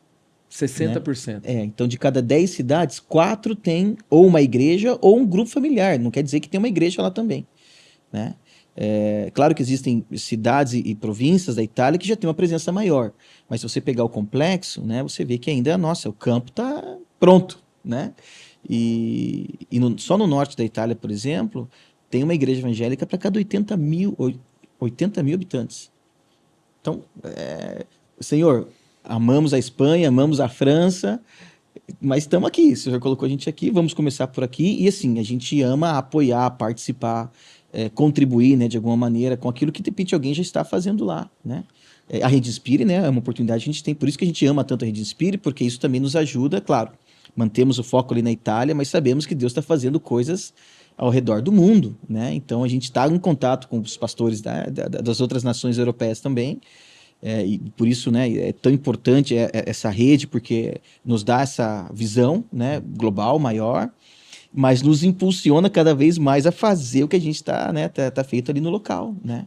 60%. Né? Então, de cada 10 cidades, 4 tem ou uma igreja ou um grupo familiar. Não quer dizer que tem uma igreja lá também, né? Claro que existem cidades e províncias da Itália que já tem uma presença maior, mas se você pegar o complexo, né, você vê que ainda, o campo está pronto, né? Só no norte da Itália, por exemplo, tem uma igreja evangélica para cada 80 mil habitantes. Então, Senhor, amamos a Espanha, amamos a França, mas estamos aqui, o Senhor colocou a gente aqui, vamos começar por aqui, e assim, a gente ama apoiar, participar, contribuir, né, de alguma maneira com aquilo que de repente alguém já está fazendo lá, né? A Rede Inspire, né, é uma oportunidade que a gente tem, por isso que a gente ama tanto a Rede Inspire, porque isso também nos ajuda, claro, mantemos o foco ali na Itália, mas sabemos que Deus está fazendo coisas ao redor do mundo, né? Então a gente está em contato com os pastores das outras nações europeias também, e por isso, né, é tão importante essa rede, porque nos dá essa visão, né, global, maior, mas nos impulsiona cada vez mais a fazer o que a gente está, né, tá feito ali no local, né?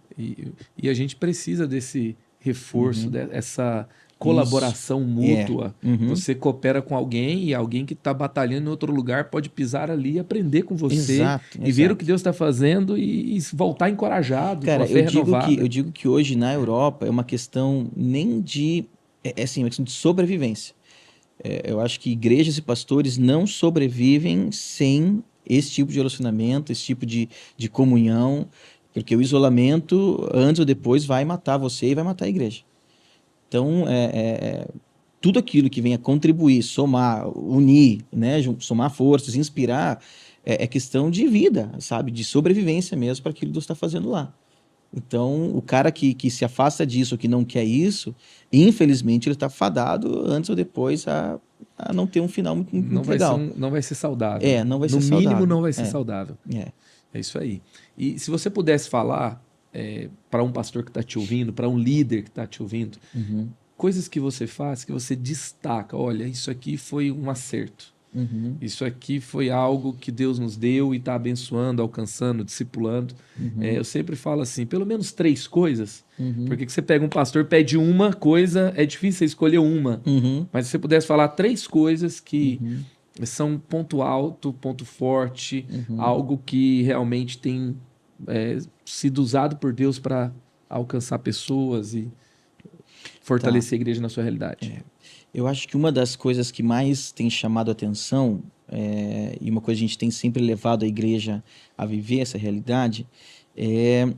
E a gente precisa desse reforço, dessa colaboração mútua. Você coopera com alguém e alguém que está batalhando em outro lugar pode pisar ali e aprender com você. E ver o que Deus está fazendo e voltar encorajado, com a fé renovada. Eu digo que hoje na Europa é uma questão nem de... assim, uma questão de sobrevivência. Eu acho que igrejas e pastores não sobrevivem sem esse tipo de relacionamento, esse tipo de comunhão, porque o isolamento, antes ou depois, vai matar você e vai matar a igreja. Então, tudo aquilo que venha contribuir, somar, unir, né, somar forças, inspirar, é questão de vida, sabe? De sobrevivência mesmo para aquilo que Deus está fazendo lá. Então, o cara que se afasta disso, que não quer isso, infelizmente ele está fadado antes ou depois a não ter um final muito legal. Não vai ser saudável. Não vai ser saudável. No mínimo não vai ser saudável. É isso aí. E se você pudesse falar para um pastor que está te ouvindo, para um líder que está te ouvindo, coisas que você faz, que você destaca, olha, isso aqui foi um acerto. Isso aqui foi algo que Deus nos deu e está abençoando, alcançando, discipulando. Eu sempre falo assim, pelo menos 3 coisas, porque que você pega um pastor, pede uma coisa, é difícil você escolher uma, mas se você pudesse falar 3 coisas que são ponto alto, ponto forte, algo que realmente tem sido usado por Deus para alcançar pessoas e fortalecer a igreja na sua realidade. Eu acho que uma das coisas que mais tem chamado a atenção, e uma coisa que a gente tem sempre levado a igreja a viver essa realidade, é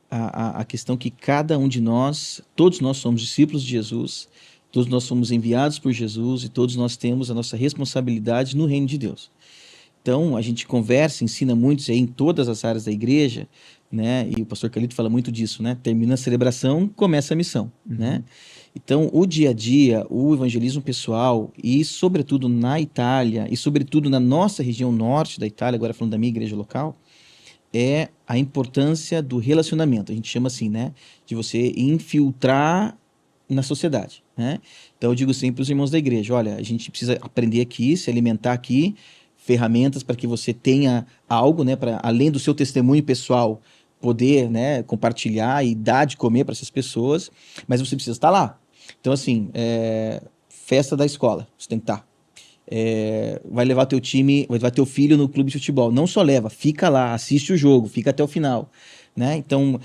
a questão que cada um de nós, todos nós somos discípulos de Jesus, todos nós somos enviados por Jesus e todos nós temos a nossa responsabilidade no reino de Deus. Então, a gente conversa, ensina muito isso aí em todas as áreas da igreja, né? E o pastor Carlito fala muito disso, né? Termina a celebração, começa a missão, né? Então, o dia a dia, o evangelismo pessoal e, sobretudo, na Itália e, sobretudo, na nossa região norte da Itália, agora falando da minha igreja local, é a importância do relacionamento. A gente chama assim, né? De você infiltrar na sociedade, né? Então, eu digo sempre para os irmãos da igreja, olha, a gente precisa aprender aqui, se alimentar aqui, ferramentas para que você tenha algo, né? Para, além do seu testemunho pessoal, poder, né, compartilhar e dar de comer para essas pessoas, mas você precisa estar lá. Então, assim, festa da escola, você tem que estar. Vai levar teu time, vai levar teu filho no clube de futebol. Não só leva, fica lá, assiste o jogo, fica até o final, né? Então,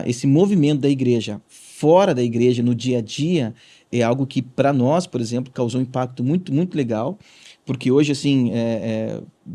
esse movimento da igreja, fora da igreja, no dia a dia, é algo que, para nós, por exemplo, causou um impacto muito, muito legal, porque hoje, assim,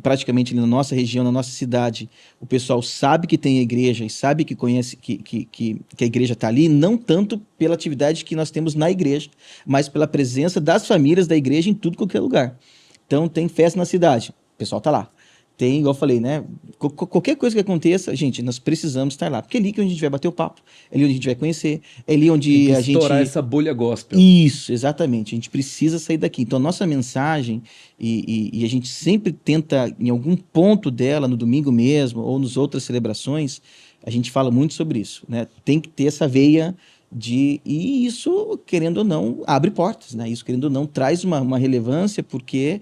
praticamente na nossa região, na nossa cidade, o pessoal sabe que tem a igreja e sabe que conhece, que a igreja está ali, não tanto pela atividade que nós temos na igreja, mas pela presença das famílias da igreja em tudo qualquer lugar. Então, tem festa na cidade, o pessoal está lá. Tem, igual eu falei, né? Qualquer coisa que aconteça, gente, nós precisamos estar lá. Porque é ali que a gente vai bater o papo, é ali onde a gente vai conhecer, é ali onde Tem a que gente... estourar essa bolha gospel. Isso, exatamente. A gente precisa sair daqui. Então, a nossa mensagem, e a gente sempre tenta, em algum ponto dela, no domingo mesmo, ou nas outras celebrações, a gente fala muito sobre isso, né? Tem que ter essa veia de... E isso, querendo ou não, abre portas, né? Isso, querendo ou não, traz uma relevância, porque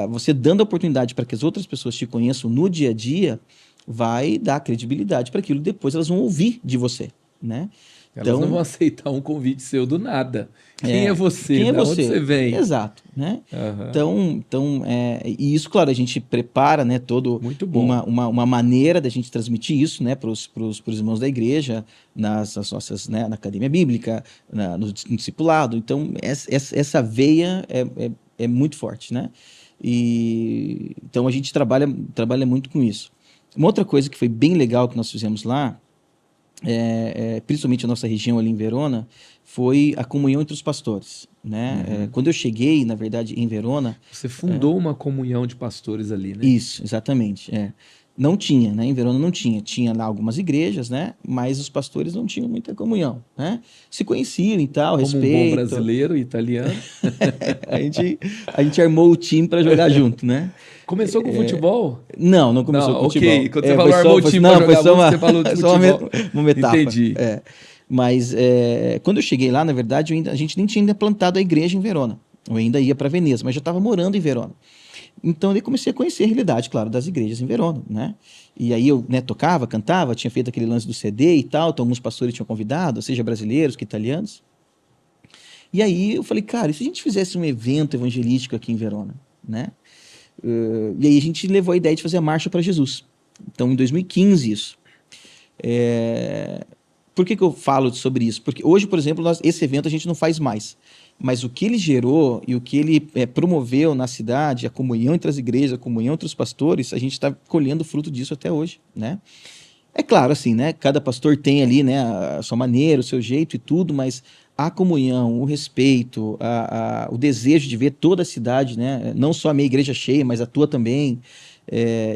você dando a oportunidade para que as outras pessoas te conheçam no dia a dia, vai dar credibilidade para aquilo, depois elas vão ouvir de você, né? Elas não vão aceitar um convite seu do nada. Quem é você? Quem é Da você? onde você vem? Exato, né? Aham. Então, e isso, claro, a gente prepara, né, todo Muito bom. uma maneira da gente transmitir isso, né, para os irmãos da igreja, nas nossas, né, na academia bíblica, no discipulado. Então, essa veia é muito forte, né? E então a gente trabalha muito com isso. Uma outra coisa que foi bem legal que nós fizemos lá, principalmente a nossa região ali em Verona, foi a comunhão entre os pastores, né? Quando eu cheguei, na verdade, em Verona... Você fundou uma comunhão de pastores ali, né? Isso, exatamente. Não tinha, né? Em Verona não tinha. Tinha lá algumas igrejas, né? Mas os pastores não tinham muita comunhão, né? Se conheciam e tal, Como respeito. um bom brasileiro e italiano. a gente armou o time para jogar junto, né? Começou com futebol? Não começou com futebol. Ok, quando você falou armou o time para jogar bola, você falou de futebol. Uma metáfora. Entendi. Mas quando eu cheguei lá, na verdade, a gente nem tinha ainda plantado a igreja em Verona. Eu ainda ia para Veneza, mas já estava morando em Verona. Então, eu comecei a conhecer a realidade, claro, das igrejas em Verona, né? E aí eu, né, tocava, cantava, tinha feito aquele lance do CD e tal, então alguns pastores tinham convidado, seja brasileiros que italianos. E aí eu falei, cara, e se a gente fizesse um evento evangelístico aqui em Verona, né? E aí a gente levou a ideia de fazer a Marcha para Jesus. Então, em 2015, isso. Por que eu falo sobre isso? Porque hoje, por exemplo, esse evento a gente não faz mais. Mas o que ele gerou e o que ele promoveu na cidade, a comunhão entre as igrejas, a comunhão entre os pastores, a gente está colhendo fruto disso até hoje, né? É claro, assim, né? Cada pastor tem ali, né, a sua maneira, o seu jeito e tudo, mas a comunhão, o respeito, o desejo de ver toda a cidade, né? Não só a minha igreja cheia, mas a tua também.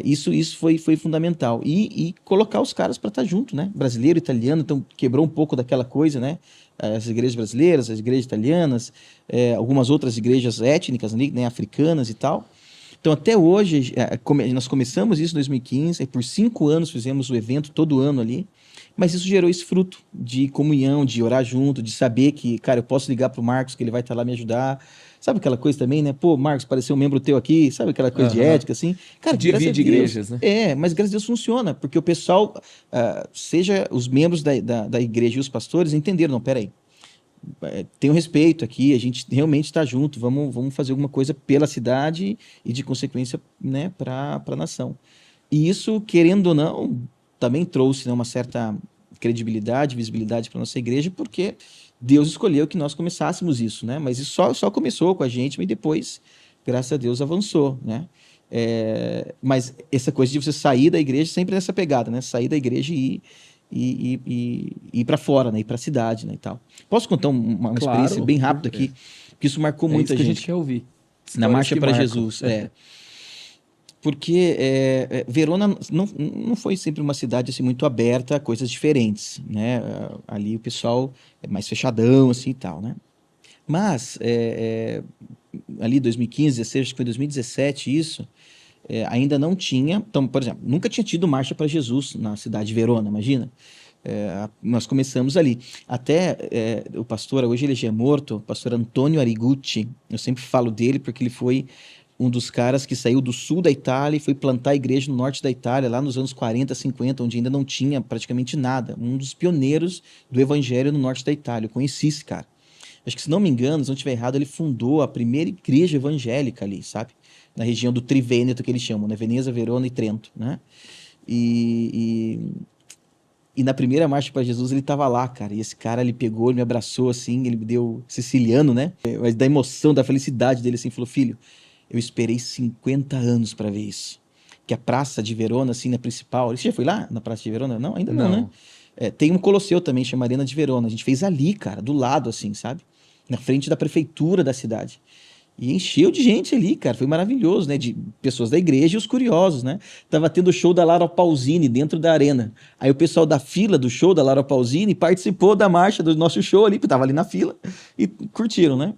Isso foi fundamental. E colocar os caras para estar junto, né? Brasileiro, italiano, então quebrou um pouco daquela coisa, né? As igrejas brasileiras, as igrejas italianas, algumas outras igrejas étnicas, né, africanas e tal. Então, até hoje, nós começamos isso em 2015, e por 5 anos fizemos o evento todo ano ali, mas isso gerou esse fruto de comunhão, de orar junto, de saber que, cara, eu posso ligar para o Marcos, que ele vai estar lá me ajudar. Sabe aquela coisa também, né? Pô, Marcos, pareceu um membro teu aqui, sabe aquela coisa de ética, assim? Cara, divide igrejas, né? Mas graças a Deus funciona, porque o pessoal, seja os membros da igreja e os pastores, entenderam, não, peraí, tem um respeito aqui, a gente realmente está junto, vamos fazer alguma coisa pela cidade e, de consequência, né, para a nação. E isso, querendo ou não, também trouxe, né, uma certa credibilidade, visibilidade para a nossa igreja, porque Deus escolheu que nós começássemos isso, né? Mas isso só começou com a gente, mas depois, graças a Deus, avançou, né? Mas essa coisa de você sair da igreja, sempre nessa pegada, né? Sair da igreja e ir para fora, né? Ir para a cidade, né? E tal. Posso contar uma experiência bem rápida aqui? Porque isso marcou muita isso que gente. A gente quer ouvir. Na Marcha para marcam. Jesus. Porque Verona não foi sempre uma cidade assim, muito aberta a coisas diferentes, né? Ali o pessoal é mais fechadão assim e tal, né? Mas ali 2015, 16, acho que foi 2017 isso, ainda não tinha. Então, por exemplo, nunca tinha tido Marcha para Jesus na cidade de Verona, imagina. Nós começamos ali. Até o pastor, hoje ele já é morto, o pastor Antônio Arigucci, eu sempre falo dele porque ele foi um dos caras que saiu do sul da Itália e foi plantar a igreja no norte da Itália, lá nos anos 40, 50, onde ainda não tinha praticamente nada. Um dos pioneiros do evangelho no norte da Itália. Eu conheci esse cara. Acho que, se não me engano, se não estiver errado, ele fundou a primeira igreja evangélica ali, sabe? Na região do Trivêneto, que eles chamam, né? Veneza, Verona e Trento, né? E na primeira marcha para Jesus ele estava lá, cara. E esse cara, ele pegou, ele me abraçou assim, ele me deu siciliano, né? Mas da emoção, da felicidade dele, assim, falou: filho, eu esperei 50 anos para ver isso. Que a Praça de Verona, assim, na principal. Você já foi lá na Praça de Verona? Não, ainda não, né? Não. Tem um Colosseu também, chama Arena de Verona. A gente fez ali, cara, do lado, assim, sabe? Na frente da prefeitura da cidade. E encheu de gente ali, cara. Foi maravilhoso, né? De pessoas da igreja e os curiosos, né? Tava tendo o show da Laura Pausini dentro da arena. Aí o pessoal da fila do show da Laura Pausini participou da marcha do nosso show ali, porque tava ali na fila, e curtiram, né?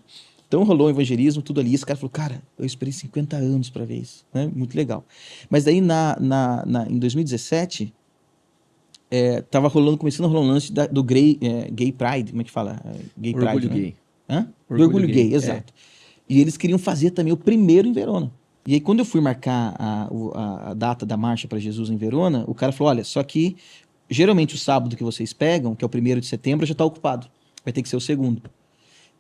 Então rolou o evangelismo, tudo ali. Esse cara falou: cara, eu esperei 50 anos para ver isso, né? Muito legal. Mas daí em 2017, tava começando a rolar um lance do Gay Pride, como é que fala? Gay Pride, Orgulho né? gay. Hã? Do Orgulho Gay, exato. E eles queriam fazer também o primeiro em Verona. E aí, quando eu fui marcar a data da marcha para Jesus em Verona, o cara falou: olha, só que geralmente o sábado que vocês pegam, que é o 1º de setembro, já está ocupado. Vai ter que ser o segundo.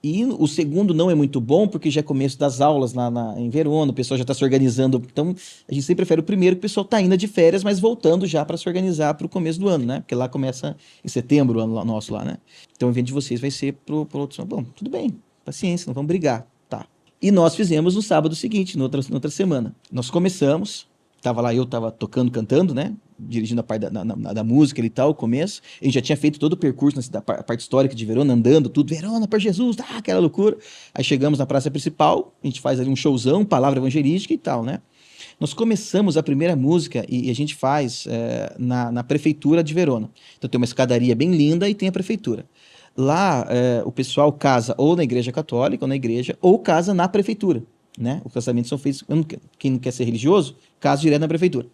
E o segundo não é muito bom, porque já é começo das aulas lá em Verona, o pessoal já está se organizando. Então, a gente sempre prefere o primeiro, que o pessoal está indo de férias, mas voltando já para se organizar para o começo do ano, né? Porque lá começa em setembro, o ano nosso lá, né? Então, o evento de vocês vai ser pro outro. Bom, tudo bem, paciência, não vamos brigar. Tá. E nós fizemos no sábado seguinte, na outra semana. Nós começamos, eu tava tocando, cantando, né? Dirigindo a parte da música e tal, o começo. A gente já tinha feito todo o percurso da parte histórica de Verona, andando, tudo, Verona para Jesus, aquela loucura. Aí chegamos na praça principal, a gente faz ali um showzão, palavra evangelística e tal, né? Nós começamos a primeira música e a gente faz na prefeitura de Verona. Então tem uma escadaria bem linda e tem a prefeitura. Lá, o pessoal casa ou na igreja católica, ou na igreja, ou casa na prefeitura, né? Os casamentos são feitos, quem não quer ser religioso, casa direto na prefeitura.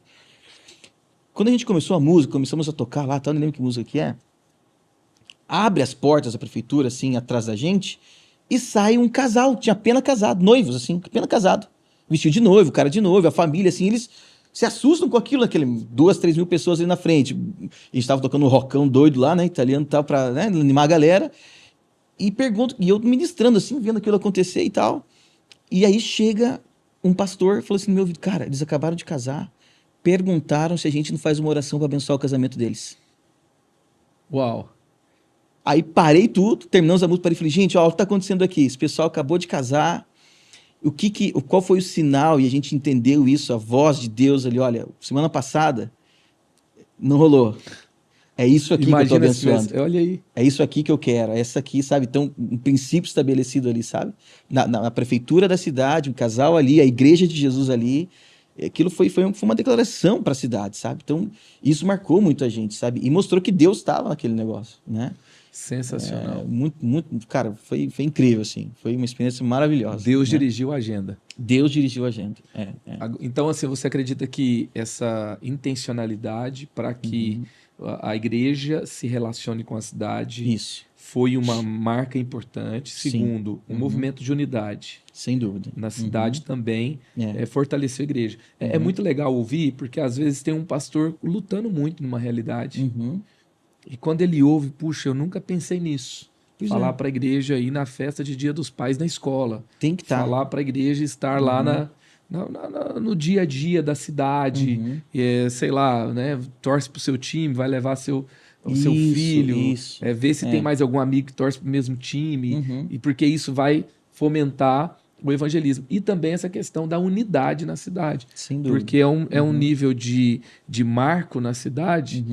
Quando a gente começou a música, começamos a tocar lá, não lembro que música que é, abre as portas da prefeitura, assim, atrás da gente, e sai um casal, tinha apenas casado, noivos, assim, apenas casado, vestido de noivo, cara de noivo, a família, assim, eles se assustam com aquilo, 2, 3 mil pessoas ali na frente. A gente estava tocando um rockão doido lá, né, italiano e tal, para, né, animar a galera. E eu ministrando assim, vendo aquilo acontecer e tal. E aí chega um pastor e falou assim no meu ouvido: cara, eles acabaram de casar, perguntaram se a gente não faz uma oração para abençoar o casamento deles. Uau! Aí parei tudo, terminamos a música, parei e falei: gente, ó, o que está acontecendo aqui? Esse pessoal acabou de casar. Qual foi o sinal? E a gente entendeu isso, a voz de Deus ali: olha, semana passada não rolou. É isso aqui que eu tô abençoando. Olha aí. É isso aqui que eu quero. É essa aqui, sabe? Então, um princípio estabelecido ali, sabe? Na prefeitura da cidade, um casal ali, a igreja de Jesus ali. Aquilo foi uma declaração para a cidade, sabe? Então, isso marcou muito a gente, sabe? E mostrou que Deus estava naquele negócio, né? Sensacional. Muito, cara, foi incrível, assim. Foi uma experiência maravilhosa. Deus né? dirigiu a agenda. Deus dirigiu a agenda. Então, assim, você acredita que essa intencionalidade para que a igreja se relacione com a cidade Isso. foi uma marca importante? Sim. Segundo, um movimento de unidade. Sem dúvida. Na cidade também É. fortaleceu a igreja. É muito legal ouvir, porque às vezes tem um pastor lutando muito numa realidade. E quando ele ouve, puxa, eu nunca pensei nisso. Pois Falar para a igreja ir na festa de Dia dos Pais na escola. Tem que estar. Falar para a igreja estar lá no dia a dia da cidade. Sei lá, né? Torce pro seu time, vai levar o seu filho. Isso. Ver se tem mais algum amigo que torce pro mesmo time. E porque isso vai fomentar o evangelismo. E também essa questão da unidade na cidade. Sem dúvida. Porque é um nível de marco na cidade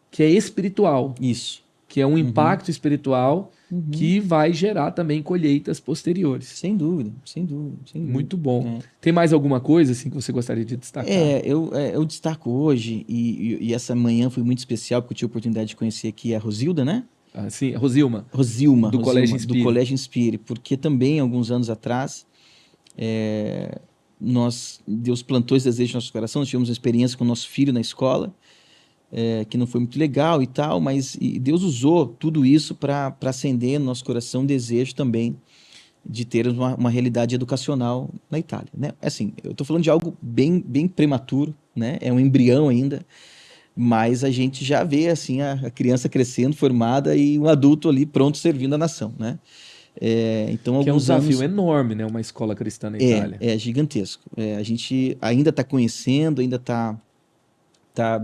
que é espiritual. Isso. que é um impacto espiritual que vai gerar também colheitas posteriores. Sem dúvida, sem dúvida, sem dúvida. Muito bom. É. Tem mais alguma coisa assim que você gostaria de destacar? Eu destaco hoje, e essa manhã foi muito especial, porque eu tive a oportunidade de conhecer aqui a Rosilda, né? Sim, Rosilma. Rosilma, Colégio Inspire. do Colégio Inspire, porque também, alguns anos atrás, Deus plantou esse desejo no nosso coração, nós tivemos uma experiência com o nosso filho na escola, que não foi muito legal e tal, mas Deus usou tudo isso para acender no nosso coração um desejo também de ter uma realidade educacional na Itália, né? Assim, eu estou falando de algo bem, bem prematuro, né? É um embrião ainda, mas a gente já vê assim a criança crescendo, formada e um adulto ali pronto servindo a nação, né? Então, que é um alguns desafio anos enorme, né? Uma escola cristã na Itália. é gigantesco. A gente ainda está conhecendo, ainda está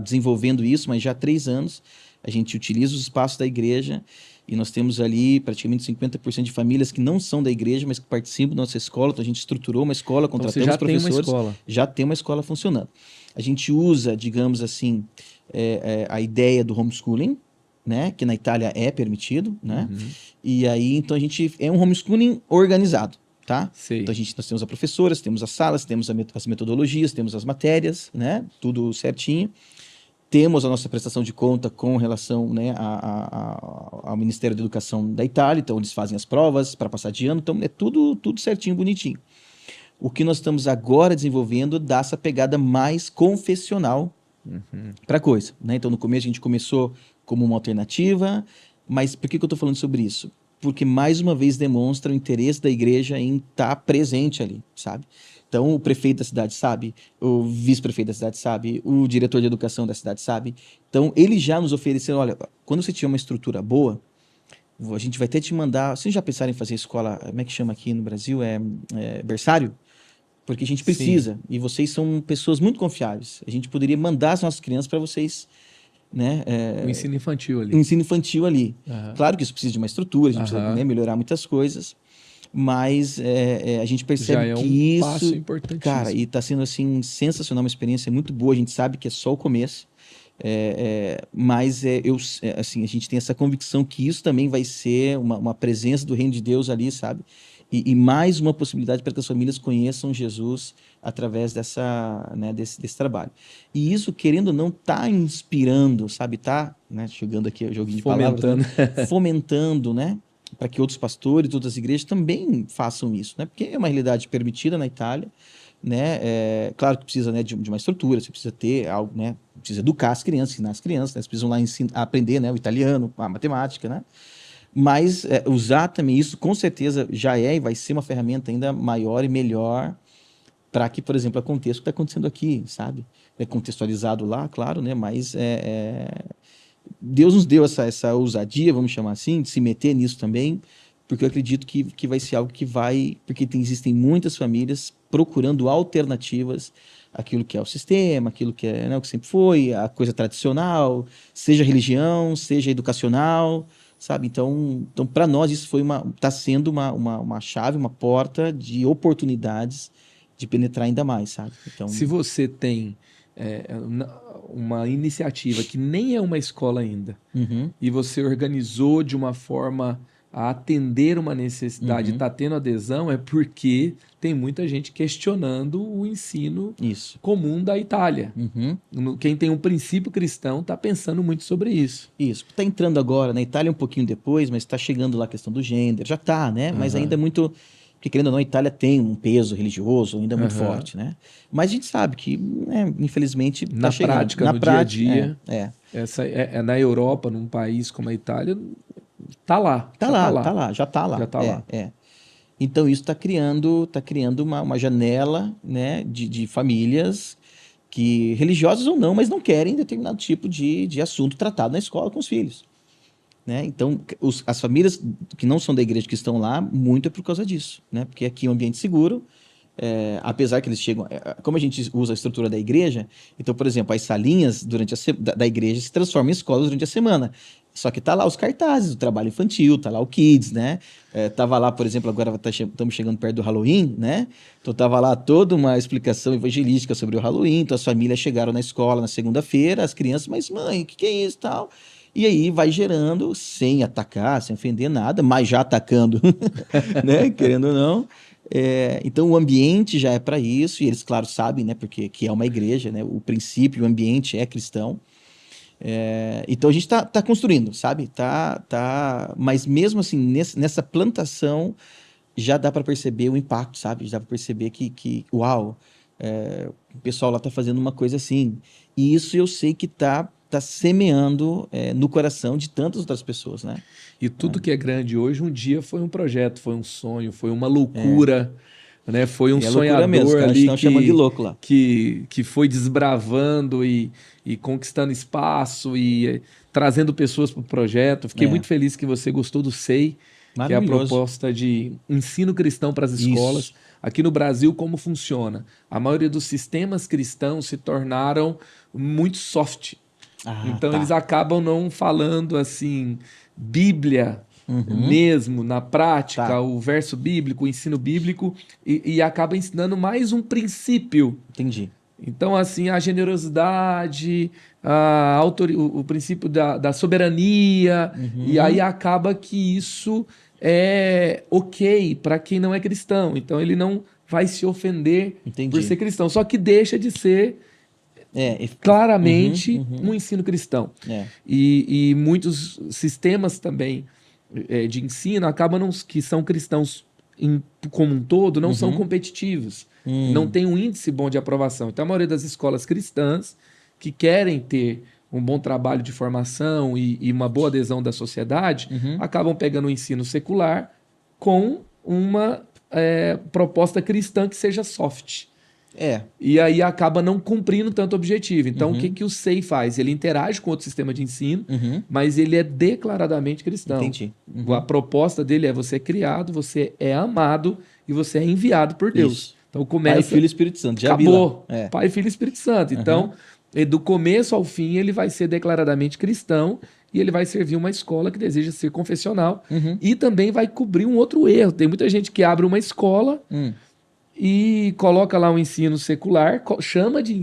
desenvolvendo isso, mas já há 3 anos a gente utiliza os espaços da igreja e nós temos ali praticamente 50% de famílias que não são da igreja, mas que participam da nossa escola. Então a gente estruturou uma escola, Então, contratamos você já professores. tem uma escola. Já tem uma escola funcionando. A gente usa, digamos assim, a ideia do homeschooling, né, que na Itália é permitido, né? E aí, então a gente é um homeschooling organizado, tá? Sei. Então nós temos as professoras, temos as salas, temos as metodologias, temos as matérias, né? Tudo certinho. Temos a nossa prestação de conta com relação, né, ao Ministério da Educação da Itália, então eles fazem as provas para passar de ano, então é tudo certinho, bonitinho. O que nós estamos agora desenvolvendo dá essa pegada mais confessional para a coisa, né? Então no começo a gente começou como uma alternativa, mas por que eu estou falando sobre isso? Porque mais uma vez demonstra o interesse da igreja em estar presente ali, sabe? Então, o prefeito da cidade sabe, o vice-prefeito da cidade sabe, o diretor de educação da cidade sabe. Então, eles já nos ofereceram, olha, quando você tiver uma estrutura boa, a gente vai até te mandar... Vocês já pensaram em fazer escola, como é que chama aqui no Brasil? Berçário? Porque a gente precisa. Sim. E vocês são pessoas muito confiáveis. A gente poderia mandar as nossas crianças para vocês... né? O ensino infantil ali. O ensino infantil ali. Claro que isso precisa de uma estrutura, a gente precisa, né, melhorar muitas coisas, mas a gente percebe que isso... passo importantíssimo. Cara, e está sendo assim, sensacional, uma experiência muito boa, a gente sabe que é só o começo, mas assim, a gente tem essa convicção que isso também vai ser uma presença do reino de Deus ali, sabe? E mais uma possibilidade para que as famílias conheçam Jesus através desse trabalho. E isso, querendo ou não, está inspirando, sabe? Está, né, chegando aqui o joguinho de palavras, né? Fomentando, né? Para que outros pastores, outras igrejas também façam isso, né? Porque é uma realidade permitida na Itália, né? Claro que precisa, né, de uma estrutura, você precisa ter algo, né? Precisa educar as crianças, ensinar as crianças, né? Eles precisam lá aprender, né, o italiano, a matemática, né? Mas usar também isso, com certeza, já e vai ser uma ferramenta ainda maior e melhor para que, por exemplo, aconteça o que está acontecendo aqui, sabe? É contextualizado lá, claro, né? Mas Deus nos deu essa ousadia, vamos chamar assim, de se meter nisso também, porque eu acredito que vai ser algo que vai... Porque existem muitas famílias procurando alternativas àquilo que é o sistema, aquilo que é, né, o que sempre foi, a coisa tradicional, seja religião, seja educacional... Sabe? Então para nós isso está sendo uma chave, uma porta de oportunidades de penetrar ainda mais, sabe? Então, se você tem uma iniciativa que nem é uma escola ainda, e você organizou de uma forma a atender uma necessidade, está tendo adesão, é porque tem muita gente questionando o ensino comum da Itália. Quem tem um princípio cristão está pensando muito sobre isso. Isso. Está entrando agora na Itália um pouquinho depois, mas está chegando lá a questão do gênero. Já está, né? Mas ainda é muito... Porque, querendo ou não, a Itália tem um peso religioso ainda muito forte, né? Mas a gente sabe que, infelizmente, na prática, no dia a dia, na Europa, num país como a Itália... Já está lá. Então isso está criando uma janela, né, de famílias que, religiosas ou não, mas não querem determinado tipo de assunto tratado na escola com os filhos, né? Então as famílias que não são da igreja que estão lá, muito é por causa disso, né? Porque aqui é um ambiente seguro. Apesar que eles chegam... como a gente usa a estrutura da igreja, então, por exemplo, as salinhas da igreja se transformam em escolas durante a semana. Só que tá lá os cartazes do trabalho infantil, tá lá o Kids, né? Tava lá, por exemplo, agora estamos chegando perto do Halloween, né? Então tava lá toda uma explicação evangelística sobre o Halloween. Então as famílias chegaram na escola na segunda-feira, as crianças, mas mãe, o que é isso e tal? E aí vai gerando, sem atacar, sem ofender nada, mas já atacando, né? Querendo ou não. Então o ambiente já é para isso, e eles, claro, sabem, né? Porque que é uma igreja, né? O princípio, o ambiente é cristão. Então a gente tá construindo, sabe? Mas mesmo assim, nessa plantação, já dá para perceber o impacto, sabe? Já dá para perceber uau, o pessoal lá tá fazendo uma coisa assim. E isso eu sei que tá semeando no coração de tantas outras pessoas, né? E tudo que é grande hoje, um dia foi um projeto, foi um sonho, foi uma loucura, né? Foi um É loucura mesmo, os sonhador caras ali estão chamando de louco lá. que foi desbravando e conquistando espaço e trazendo pessoas para o projeto. Fiquei muito feliz que você gostou do SEI, que é a Maravilhoso. proposta de ensino cristão para as escolas. Isso. Aqui no Brasil, como funciona? A maioria dos sistemas cristãos se tornaram muito soft. Então Tá. eles acabam não falando assim, Bíblia mesmo, na prática, Tá. o verso bíblico, o ensino bíblico, e acaba ensinando mais um princípio. Entendi. Então, assim, a generosidade, o princípio da soberania, e aí acaba que isso é ok para quem não é cristão. Então ele não vai se ofender por ser cristão, só que deixa de ser claramente um ensino cristão. E muitos sistemas também de ensino acabam que são cristãos como um todo, não são competitivos. Não tem um índice bom de aprovação. Então a maioria das escolas cristãs que querem ter um bom trabalho de formação e uma boa adesão da sociedade, acabam pegando o ensino secular com uma proposta cristã que seja soft. E aí acaba não cumprindo tanto objetivo. Então, o que o SEI faz? Ele interage com outro sistema de ensino, mas ele é declaradamente cristão. Entendi. A proposta dele é: você é criado, você é amado e você é enviado por Deus. Isso. Então começa... Pai, Filho e Espírito Santo. Já acabou. Vi lá. Pai, Filho e Espírito Santo. Então, do começo ao fim, ele vai ser declaradamente cristão e ele vai servir uma escola que deseja ser confessional e também vai cobrir um outro erro. Tem muita gente que abre uma escola e coloca lá um ensino secular, chama de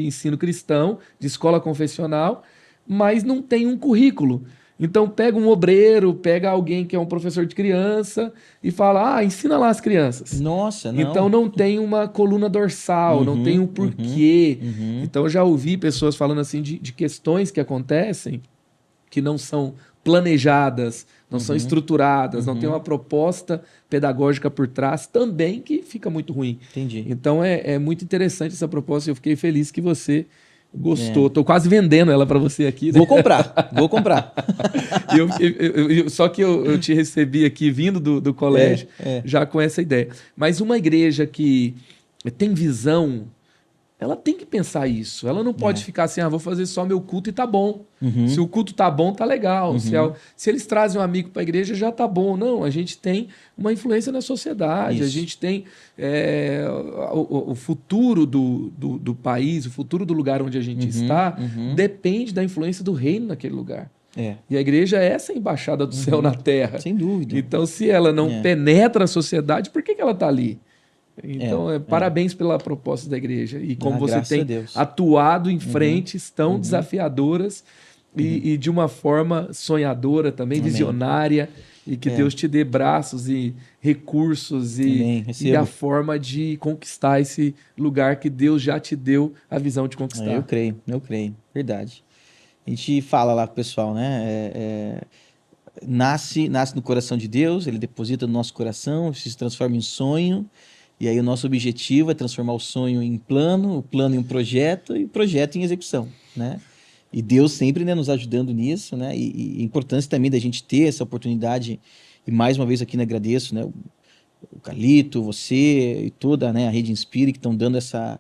ensino cristão, de escola confessional, mas não tem um currículo. Então pega um obreiro, pega alguém que é um professor de criança e fala: ensina lá as crianças. Nossa, não. Então não tem uma coluna dorsal, não tem um porquê. Então eu já ouvi pessoas falando assim de questões que acontecem que não são planejadas, não são estruturadas, não tem uma proposta pedagógica por trás, também que fica muito ruim. Entendi. Então é muito interessante essa proposta, eu fiquei feliz que você gostou. Tô quase vendendo ela para você aqui. Né? Vou comprar. Só que eu te recebi aqui vindo do colégio já com essa ideia. Mas uma igreja que tem visão, ela tem que pensar isso. Ela não pode ficar assim: vou fazer só meu culto e tá bom. Se o culto tá bom, tá legal. Se eles trazem um amigo para a igreja, já tá bom. Não, a gente tem uma influência na sociedade. Isso. A gente tem o futuro do país, o futuro do lugar onde a gente está, depende da influência do reino naquele lugar. E a igreja é essa embaixada do céu na terra. Sem dúvida. Então, se ela não penetra a sociedade, por que ela está ali? Então, parabéns pela proposta da igreja. E como você tem atuado em frentes tão desafiadoras e de uma forma sonhadora também, visionária, e que Deus te dê braços e recursos e a forma de conquistar esse lugar que Deus já te deu a visão de conquistar. Eu creio. Verdade. A gente fala lá com o pessoal, né? Nasce no coração de Deus, ele deposita no nosso coração, se transforma em sonho. E aí o nosso objetivo é transformar o sonho em plano, o plano em um projeto e o projeto em execução, né? E Deus sempre, né, nos ajudando nisso, né? E a importância também da gente ter essa oportunidade, e mais uma vez aqui, né, agradeço, né, o Carlito, você e toda, né, a Rede Inspire que estão dando essa...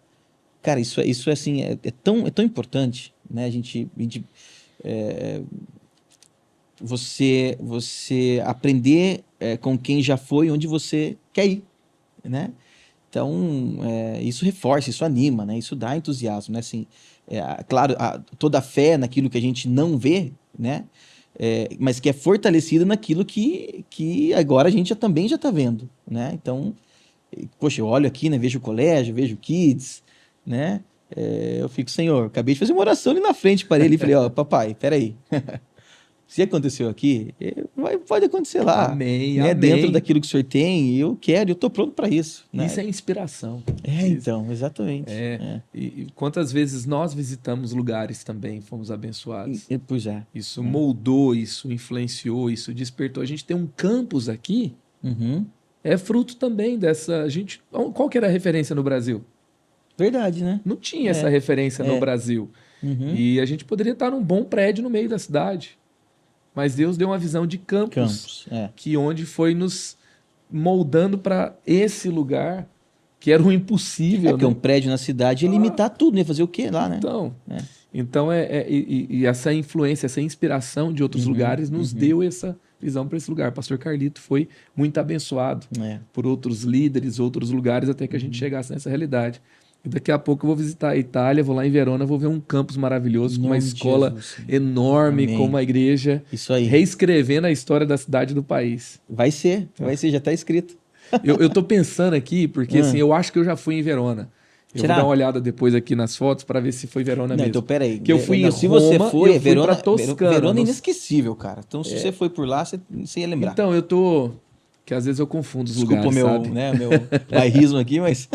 Cara, isso é assim, é tão importante, né? Você aprender com quem já foi onde você quer ir, né? Então, isso reforça, isso anima, né? Isso dá entusiasmo, né? Assim, claro, toda a fé naquilo que a gente não vê, né? Mas que é fortalecida naquilo que agora a gente também já está vendo, né? Então, poxa, eu olho aqui, né? Vejo o colégio, vejo o Kids, né? Eu fico: Senhor, acabei de fazer uma oração ali na frente para ele e falei: papai, peraí. Se aconteceu aqui, pode acontecer lá. Amém, né? amém. Dentro daquilo que o senhor tem, eu quero, eu estou pronto para isso. Né? Isso é inspiração. Então, exatamente. E quantas vezes nós visitamos lugares também, fomos abençoados. Pois é. Isso moldou, isso influenciou, isso despertou. A gente tem um campus aqui, é fruto também dessa... Qual que era a referência no Brasil? Verdade, né? Não tinha essa referência no Brasil. E a gente poderia estar num bom prédio no meio da cidade. Mas Deus deu uma visão de campus, que onde foi nos moldando para esse lugar, que era o impossível. Porque um prédio na cidade ia limitar tudo, né? Fazer o quê lá, né? Então essa influência, essa inspiração de outros lugares nos deu essa visão para esse lugar. Pastor Carlito foi muito abençoado por outros líderes, outros lugares, até que a gente chegasse nessa realidade. E daqui a pouco eu vou visitar a Itália, vou lá em Verona, vou ver um campus maravilhoso, com uma escola enorme, com uma igreja, isso aí, reescrevendo a história da cidade e do país. Vai ser, já está escrito. Eu tô pensando aqui, porque assim, eu acho que eu já fui em Verona. Eu vou dar uma olhada depois aqui nas fotos para ver se foi Verona mesmo. Então, peraí. Que eu fui em Roma, se você foi, eu fui pra Toscana. Verona é inesquecível, cara. Então, se você foi por lá, você ia lembrar. Então, eu tô... Que às vezes eu confundo os lugares, sabe? Meu bairrismo aqui, mas...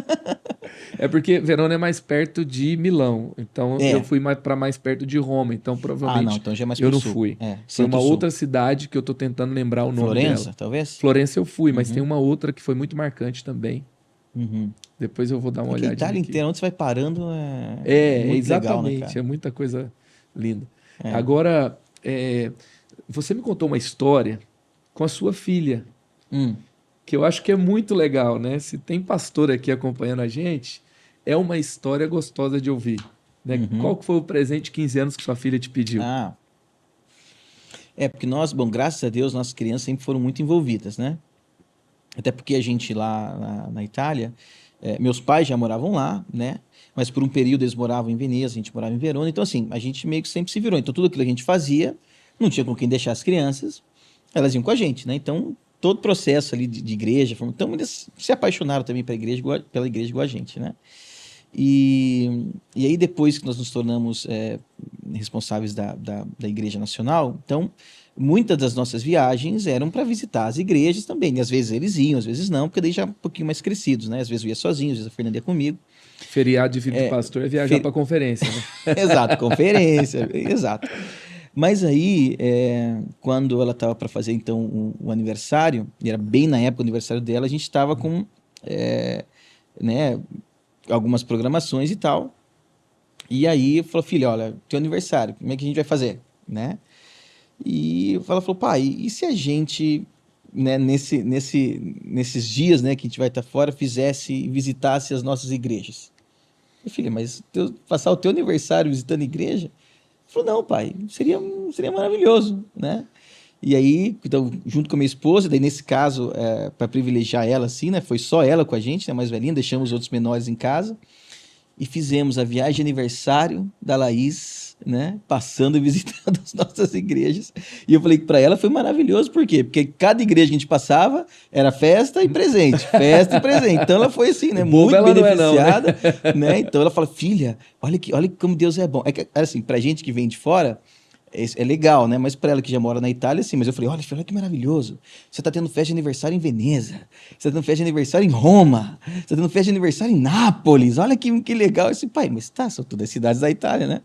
É porque Verona é mais perto de Milão. Então, eu fui para mais perto de Roma. Então, provavelmente, então já é mais eu não sul. fui. Foi uma outra cidade que eu tô tentando lembrar o nome dela. Florença, talvez? Florença eu fui, mas tem uma outra que foi muito marcante também. Depois eu vou dar uma olhadinha. A Itália aqui. inteira, onde você vai parando, é muito exatamente. Legal, né, cara? É muita coisa linda. Agora, você me contou uma história com a sua filha, que eu acho que é muito legal, né? Se tem pastor aqui acompanhando a gente, é uma história gostosa de ouvir. Né? Qual que foi o presente de 15 anos que sua filha te pediu? Porque nós, graças a Deus, nossas crianças sempre foram muito envolvidas, né? Até porque a gente lá na Itália, meus pais já moravam lá, né? Mas por um período eles moravam em Veneza, a gente morava em Verona. Então, assim, a gente meio que sempre se virou. Então, tudo aquilo que a gente fazia, não tinha com quem deixar as crianças, elas iam com a gente, né? Então, todo o processo ali de igreja, então eles se apaixonaram também pela igreja igual a gente, né? E aí, depois que nós nos tornamos responsáveis da Igreja Nacional, então, muitas das nossas viagens eram para visitar as igrejas também. E às vezes eles iam, às vezes não, porque daí já um pouquinho mais crescidos, né? Às vezes eu ia sozinho, às vezes a Fernanda ia comigo. Feriado de filho de pastor é viajar para conferência, né? Exato, conferência, exato. Mas aí, quando ela estava para fazer, então, o aniversário, e era bem na época do aniversário dela, a gente estava com né, algumas programações e tal. E aí, falou, filha, olha, teu aniversário, como é que a gente vai fazer? Né? E ela falou, pai, e se a gente, né, nesses dias, né, que a gente vai estar fora, visitasse as nossas igrejas? Eu falei, filha, mas passar o teu aniversário visitando a igreja? Falou, não, pai, seria maravilhoso, né? E aí, então, junto com a minha esposa, daí nesse caso, para privilegiar ela, assim, né? Foi só ela com a gente, né? Mais velhinha, deixamos os outros menores em casa e fizemos a viagem de aniversário da Laís, né? Passando e visitando as nossas igrejas. E eu falei que para ela foi maravilhoso, por quê? Porque cada igreja que a gente passava era festa e presente, festa e presente. Então ela foi assim, né? Muito beneficiada, né? Então ela fala, filha, olha como Deus é bom. Assim, pra gente que vem de fora, é legal, né? Mas para ela que já mora na Itália, sim. Mas eu falei, olha que maravilhoso. Você está tendo festa de aniversário em Veneza. Você está tendo festa de aniversário em Roma. Você está tendo festa de aniversário em Nápoles. Olha que legal. Eu disse, pai, mas são todas cidades da Itália, né?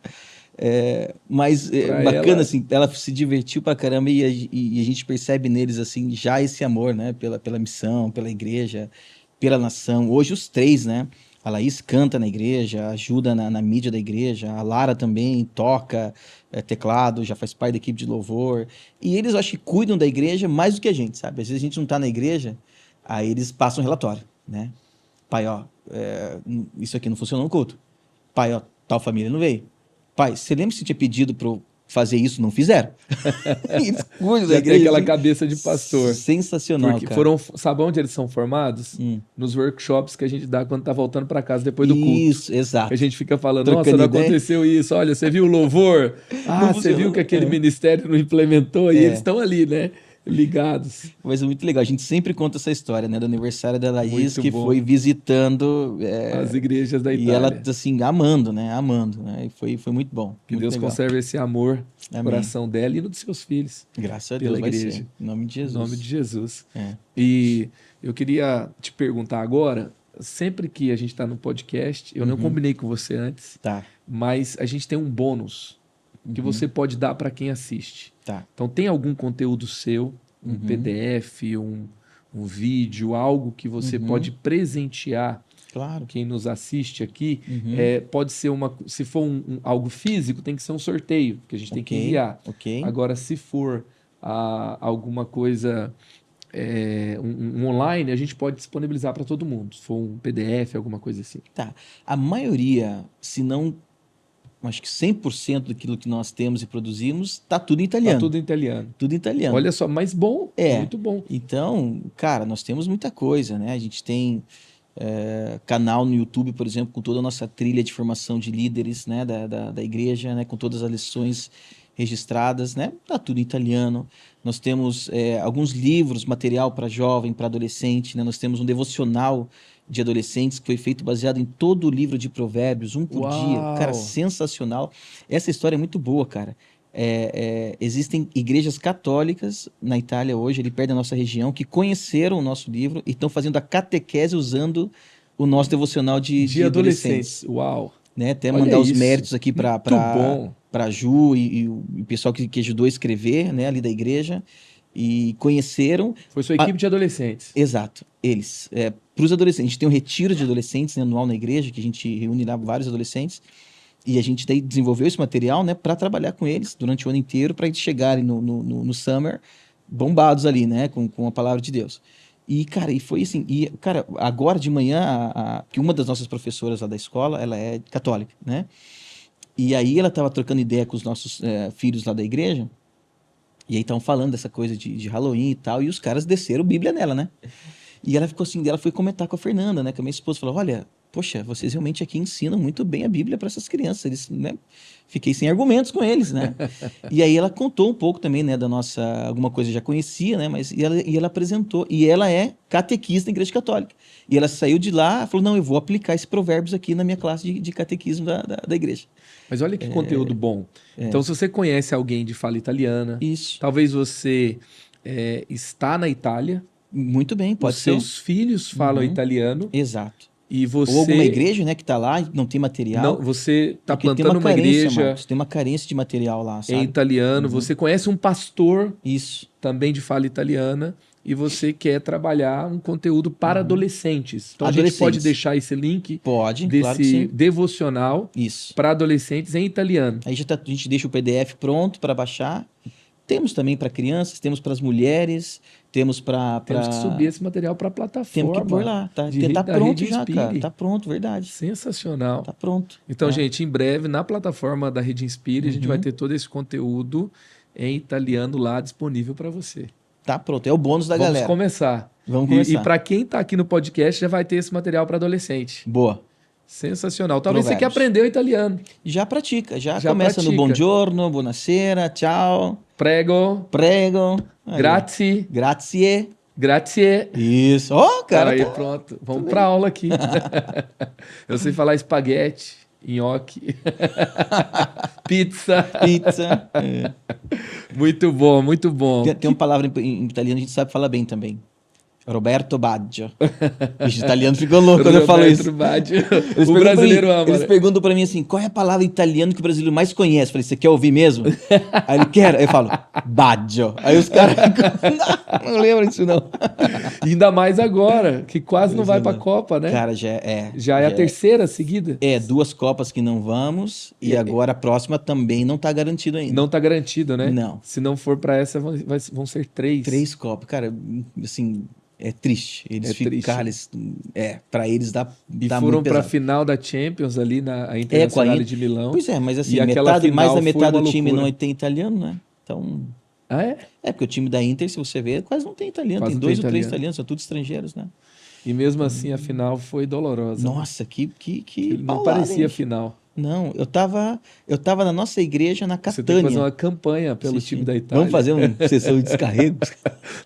Mas bacana, assim, ela se divertiu pra caramba e a gente percebe neles, assim, já esse amor, né? Pela missão, pela igreja, pela nação. Hoje os três, né? A Laís canta na igreja, ajuda na mídia da igreja, a Lara também toca teclado, já faz parte da equipe de louvor. E eles, eu acho que cuidam da igreja mais do que a gente, sabe? Às vezes a gente não tá na igreja, aí eles passam um relatório, né? Pai, ó, isso aqui não funcionou no culto. Pai, ó, tal família não veio. Pai, você lembra que você tinha pedido para fazer isso? Não fizeram. Eles cuidam da igreja. Tem aquela cabeça de pastor. Sensacional, porque cara. Sabe onde eles são formados? Nos workshops que a gente dá quando tá voltando para casa depois do culto. Isso, exato. A gente fica falando, nossa, não aconteceu isso. Olha, você viu o louvor? Você viu que aquele ministério não implementou? E eles estão ali, né? Ligados. Mas é muito legal. A gente sempre conta essa história, né? Do aniversário da Laís, Muito que bom. foi visitando As igrejas da e ela, Itália. assim, amando, né? Amando, né? E foi muito bom. Que Muito Deus legal. conserve esse amor no Amém. coração dela e no dos seus filhos. Graças a Pela Deus vai igreja. ser. Em nome de Em Jesus. nome de Jesus. É. E eu queria te perguntar agora, sempre que a gente está no podcast, eu não combinei com você antes, Tá, mas a gente tem um bônus que você pode dar para quem assiste. tá. Então, tem algum conteúdo seu, um PDF, um vídeo, algo que você pode presentear Claro. quem nos assiste aqui? Pode ser se for algo físico, tem que ser um sorteio, que a gente tem que enviar. Ok. Agora, se for alguma coisa online, a gente pode disponibilizar para todo mundo. Se for um PDF, alguma coisa assim. Tá. A maioria, se não, acho que 100% daquilo que nós temos e produzimos, tá tudo em italiano. Tá tudo em italiano. Tudo em italiano. Olha só, mas bom, muito bom. Então, cara, nós temos muita coisa, né? A gente tem canal no YouTube, por exemplo, com toda a nossa trilha de formação de líderes, né? Da igreja, né? Com todas as lições registradas, né? Tá tudo em italiano. Nós temos alguns livros, material para jovem, para adolescente, né? Nós temos um devocional de adolescentes que foi feito baseado em todo o livro de Provérbios, um por dia. Cara, sensacional. Essa história é muito boa, cara. Existem igrejas católicas na Itália hoje, ali perto da nossa região, que conheceram o nosso livro e estão fazendo a catequese usando o nosso devocional de adolescentes. Uau! Né? Até Olha mandar os isso. méritos aqui para bom. a Ju e o pessoal que ajudou a escrever, né, ali da igreja, e conheceram. Foi sua equipe de adolescentes. Exato, eles. Para os adolescentes, a gente tem um retiro de adolescentes, né, anual na igreja, que a gente reúne lá vários adolescentes, e a gente daí desenvolveu esse material, né, para trabalhar com eles durante o ano inteiro, para eles chegarem no summer bombados ali, né, com a palavra de Deus. E, cara, e foi assim, cara, agora de manhã, que uma das nossas professoras lá da escola, ela é católica, né? E aí ela estava trocando ideia com os nossos filhos lá da igreja, e aí estavam falando dessa coisa de Halloween e tal, e os caras desceram Bíblia nela, né? E ela ficou assim, ela foi comentar com a Fernanda, né? Que a minha esposa falou, olha, poxa, vocês realmente aqui ensinam muito bem a Bíblia para essas crianças. Eles, né? Fiquei sem argumentos com eles, né? E aí ela contou um pouco também, né, da nossa, alguma coisa já conhecia, né? Mas ela apresentou, e ela é catequista da Igreja Católica. E ela saiu de lá e falou, não, eu vou aplicar esses provérbios aqui na minha classe de catequismo da igreja. Mas olha que conteúdo bom. Então, se você conhece alguém de fala italiana, Isso. talvez você está na Itália, muito bem, pode os ser. seus filhos falam italiano. Exato. E você... Ou alguma igreja, né, que está lá e não tem material. Não, você está plantando uma carência, igreja. Marcos, tem uma carência de material lá, sabe? Em italiano. Você conhece um pastor Isso. também de fala italiana e você quer trabalhar um conteúdo para adolescentes. Então a gente pode deixar esse link desse claro que sim. Devocional para adolescentes em italiano. Aí a gente deixa o PDF pronto para baixar. Temos também para crianças, temos para as mulheres, temos para... Temos que subir esse material para a plataforma. Temos que pôr lá. Tá pronto já, cara. Tá pronto, verdade. Sensacional. Tá pronto. Então, gente, em breve, na plataforma da Rede Inspire, a gente vai ter todo esse conteúdo em italiano lá disponível para você. Tá pronto. É o bônus da galera. Vamos começar. E para quem está aqui no podcast, já vai ter esse material para adolescente. Boa. Sensacional. Talvez você que aprendeu italiano. Já pratica. Já começa no buongiorno, buonasera, ciao. Prego. Aí. Grazie. Grazie. Isso. Ó, cara. Aí, pronto. Vamos para aula aqui. Eu sei falar espaguete, nhoque, pizza. Muito bom, muito bom. Tem uma palavra em italiano que a gente sabe falar bem também. Roberto Baggio. O italiano ficou louco quando eu falo isso. Baggio. O brasileiro ama. Eles perguntam pra mim assim, qual é a palavra italiana que o brasileiro mais conhece? Eu falei, você quer ouvir mesmo? Aí ele quer. Aí eu falo, Baggio. Aí os caras não lembram disso não. Ainda mais agora, que quase não vai pra Copa, né? Cara, já é a terceira seguida? 2 Copas que não vamos e agora a próxima também não tá garantido ainda. Não tá garantido, né? Não. Se não for pra essa, vão ser 3. 3 Copas. Cara, assim... É triste. Eles ficaram. Pra eles dá foram pra final da Champions ali na Internacional de Milão. Pois é, mas assim, mais da metade do time não tem italiano, né? Então. Ah, é? Porque o time da Inter, se você ver, quase não tem italiano. Tem 2 ou 3 italianos, são todos estrangeiros, né? E mesmo assim a final foi dolorosa. Nossa, que não parecia final. Não, eu tava na nossa igreja na Você tem que fazer Catânia. uma campanha pelo time da Vamos Itália. fazer uma sessão de descarregos?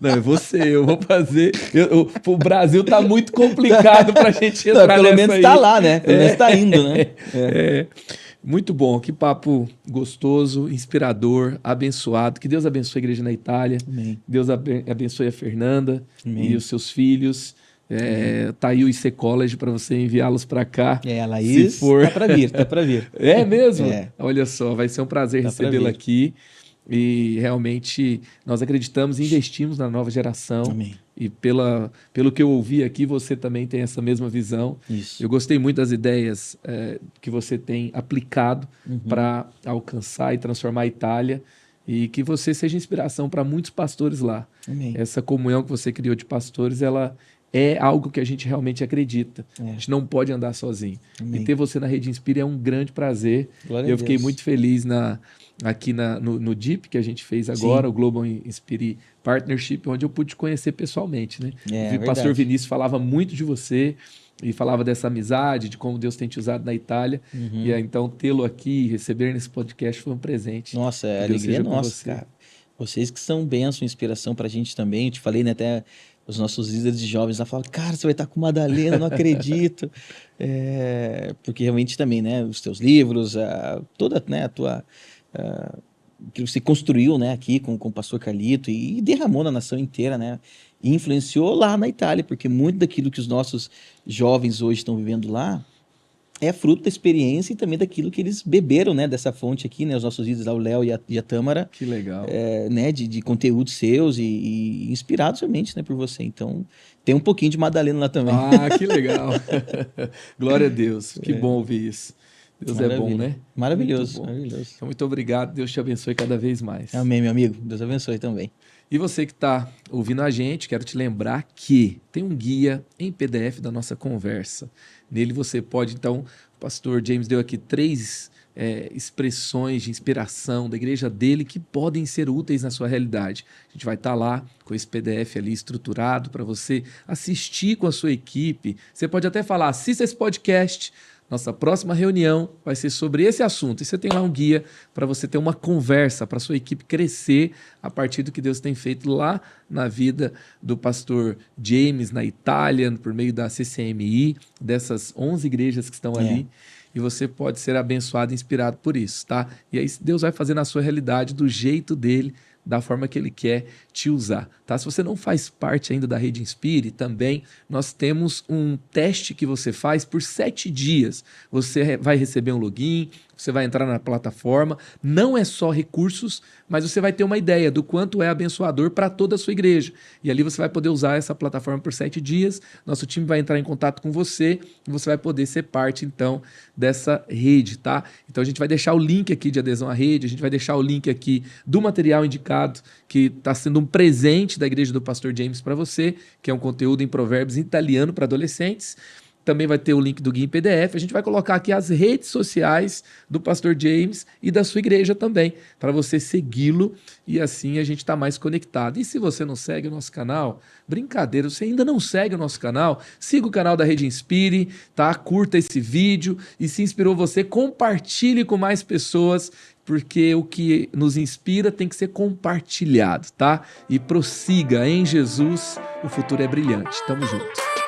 Não, é você, eu vou fazer. O Brasil tá muito complicado pra gente Não, entrar pelo nessa menos aí. tá lá, né? Pelo menos tá indo, né? É. Muito bom, que papo gostoso, inspirador, abençoado. Que Deus abençoe a igreja na Itália. Amém. Deus abençoe a Fernanda Amém. e os seus filhos. Tá aí o IC College para você enviá-los para cá. A Se Laís for. tá pra vir. É mesmo? É. Olha só, vai ser um prazer Tá pra recebê-la vir. aqui. E realmente nós acreditamos e investimos na nova geração. Amém. E pelo que eu ouvi aqui, você também tem essa mesma visão. Isso. Eu gostei muito das ideias que você tem aplicado para alcançar e transformar a Itália. E que você seja inspiração para muitos pastores lá. Amém. Essa comunhão que você criou de pastores, ela é algo que a gente realmente acredita. A gente não pode andar sozinho. Amém. E ter você na Rede Inspire é um grande prazer. Glória a Eu fiquei Deus. muito feliz aqui no DIP, que a gente fez agora, Sim. o Global Inspire Partnership, onde eu pude te conhecer pessoalmente. Né? É, O pastor verdade. Vinícius falava muito de você e falava dessa amizade, de como Deus tem te usado na Itália. E então tê-lo aqui, receber nesse podcast foi um presente. Nossa, a Que Deus alegria é seja com nossa, você. cara. Vocês que são bênção, inspiração pra gente também. Eu te falei, né, até os nossos líderes de jovens lá falam, cara, você vai estar com Madalena, não acredito. Porque realmente também, né, os teus livros, toda, né, a tua... que você construiu, né, aqui com o pastor Carlito e derramou na nação inteira, né, e influenciou lá na Itália, porque muito daquilo que os nossos jovens hoje estão vivendo lá é fruto da experiência e também daquilo que eles beberam, né, dessa fonte aqui, né, os nossos líderes lá, o Léo e a Tâmara, Que legal. né, de conteúdos seus e inspirados realmente, né, por você. Então, tem um pouquinho de Madalena lá também. Ah, que legal. Glória a Deus. Que bom ouvir isso. Deus é bom, Maravilha. né? Maravilhoso, Muito bom. maravilhoso. Então, muito obrigado. Deus te abençoe cada vez mais. Amém, meu amigo. Deus abençoe também. E você que está ouvindo a gente, quero te lembrar que tem um guia em PDF da nossa conversa. Nele você pode, então, o pastor James deu aqui 3 expressões de inspiração da igreja dele que podem ser úteis na sua realidade. A gente vai estar lá com esse PDF ali estruturado para você assistir com a sua equipe. Você pode até falar, assista esse podcast. Nossa próxima reunião vai ser sobre esse assunto. E você tem lá um guia para você ter uma conversa, para a sua equipe crescer a partir do que Deus tem feito lá na vida do pastor James, na Itália, por meio da CCMI, dessas 11 igrejas que estão ali. E você pode ser abençoado e inspirado por isso, tá? E aí Deus vai fazer na sua realidade do jeito dele, da forma que ele quer te usar, tá? Se você não faz parte ainda da Rede Inspire, também nós temos um teste que você faz por 7 dias. Você vai receber um login, você vai entrar na plataforma, não é só recursos, mas você vai ter uma ideia do quanto é abençoador para toda a sua igreja. E ali você vai poder usar essa plataforma por 7 dias, nosso time vai entrar em contato com você e você vai poder ser parte, então, dessa rede, tá? Então a gente vai deixar o link aqui de adesão à rede, a gente vai deixar o link aqui do material indicado, que está sendo um presente da igreja do pastor James para você, que é um conteúdo em provérbios em italiano para adolescentes. Também vai ter o link do guia em PDF. A gente vai colocar aqui as redes sociais do pastor James e da sua igreja também, para você segui-lo e assim a gente está mais conectado. E se você não segue o nosso canal, brincadeira, você ainda não segue o nosso canal, siga o canal da Rede Inspire, tá? Curta esse vídeo e se inspirou você, compartilhe com mais pessoas, porque o que nos inspira tem que ser compartilhado, tá? E prossiga em Jesus, o futuro é brilhante. Tamo junto.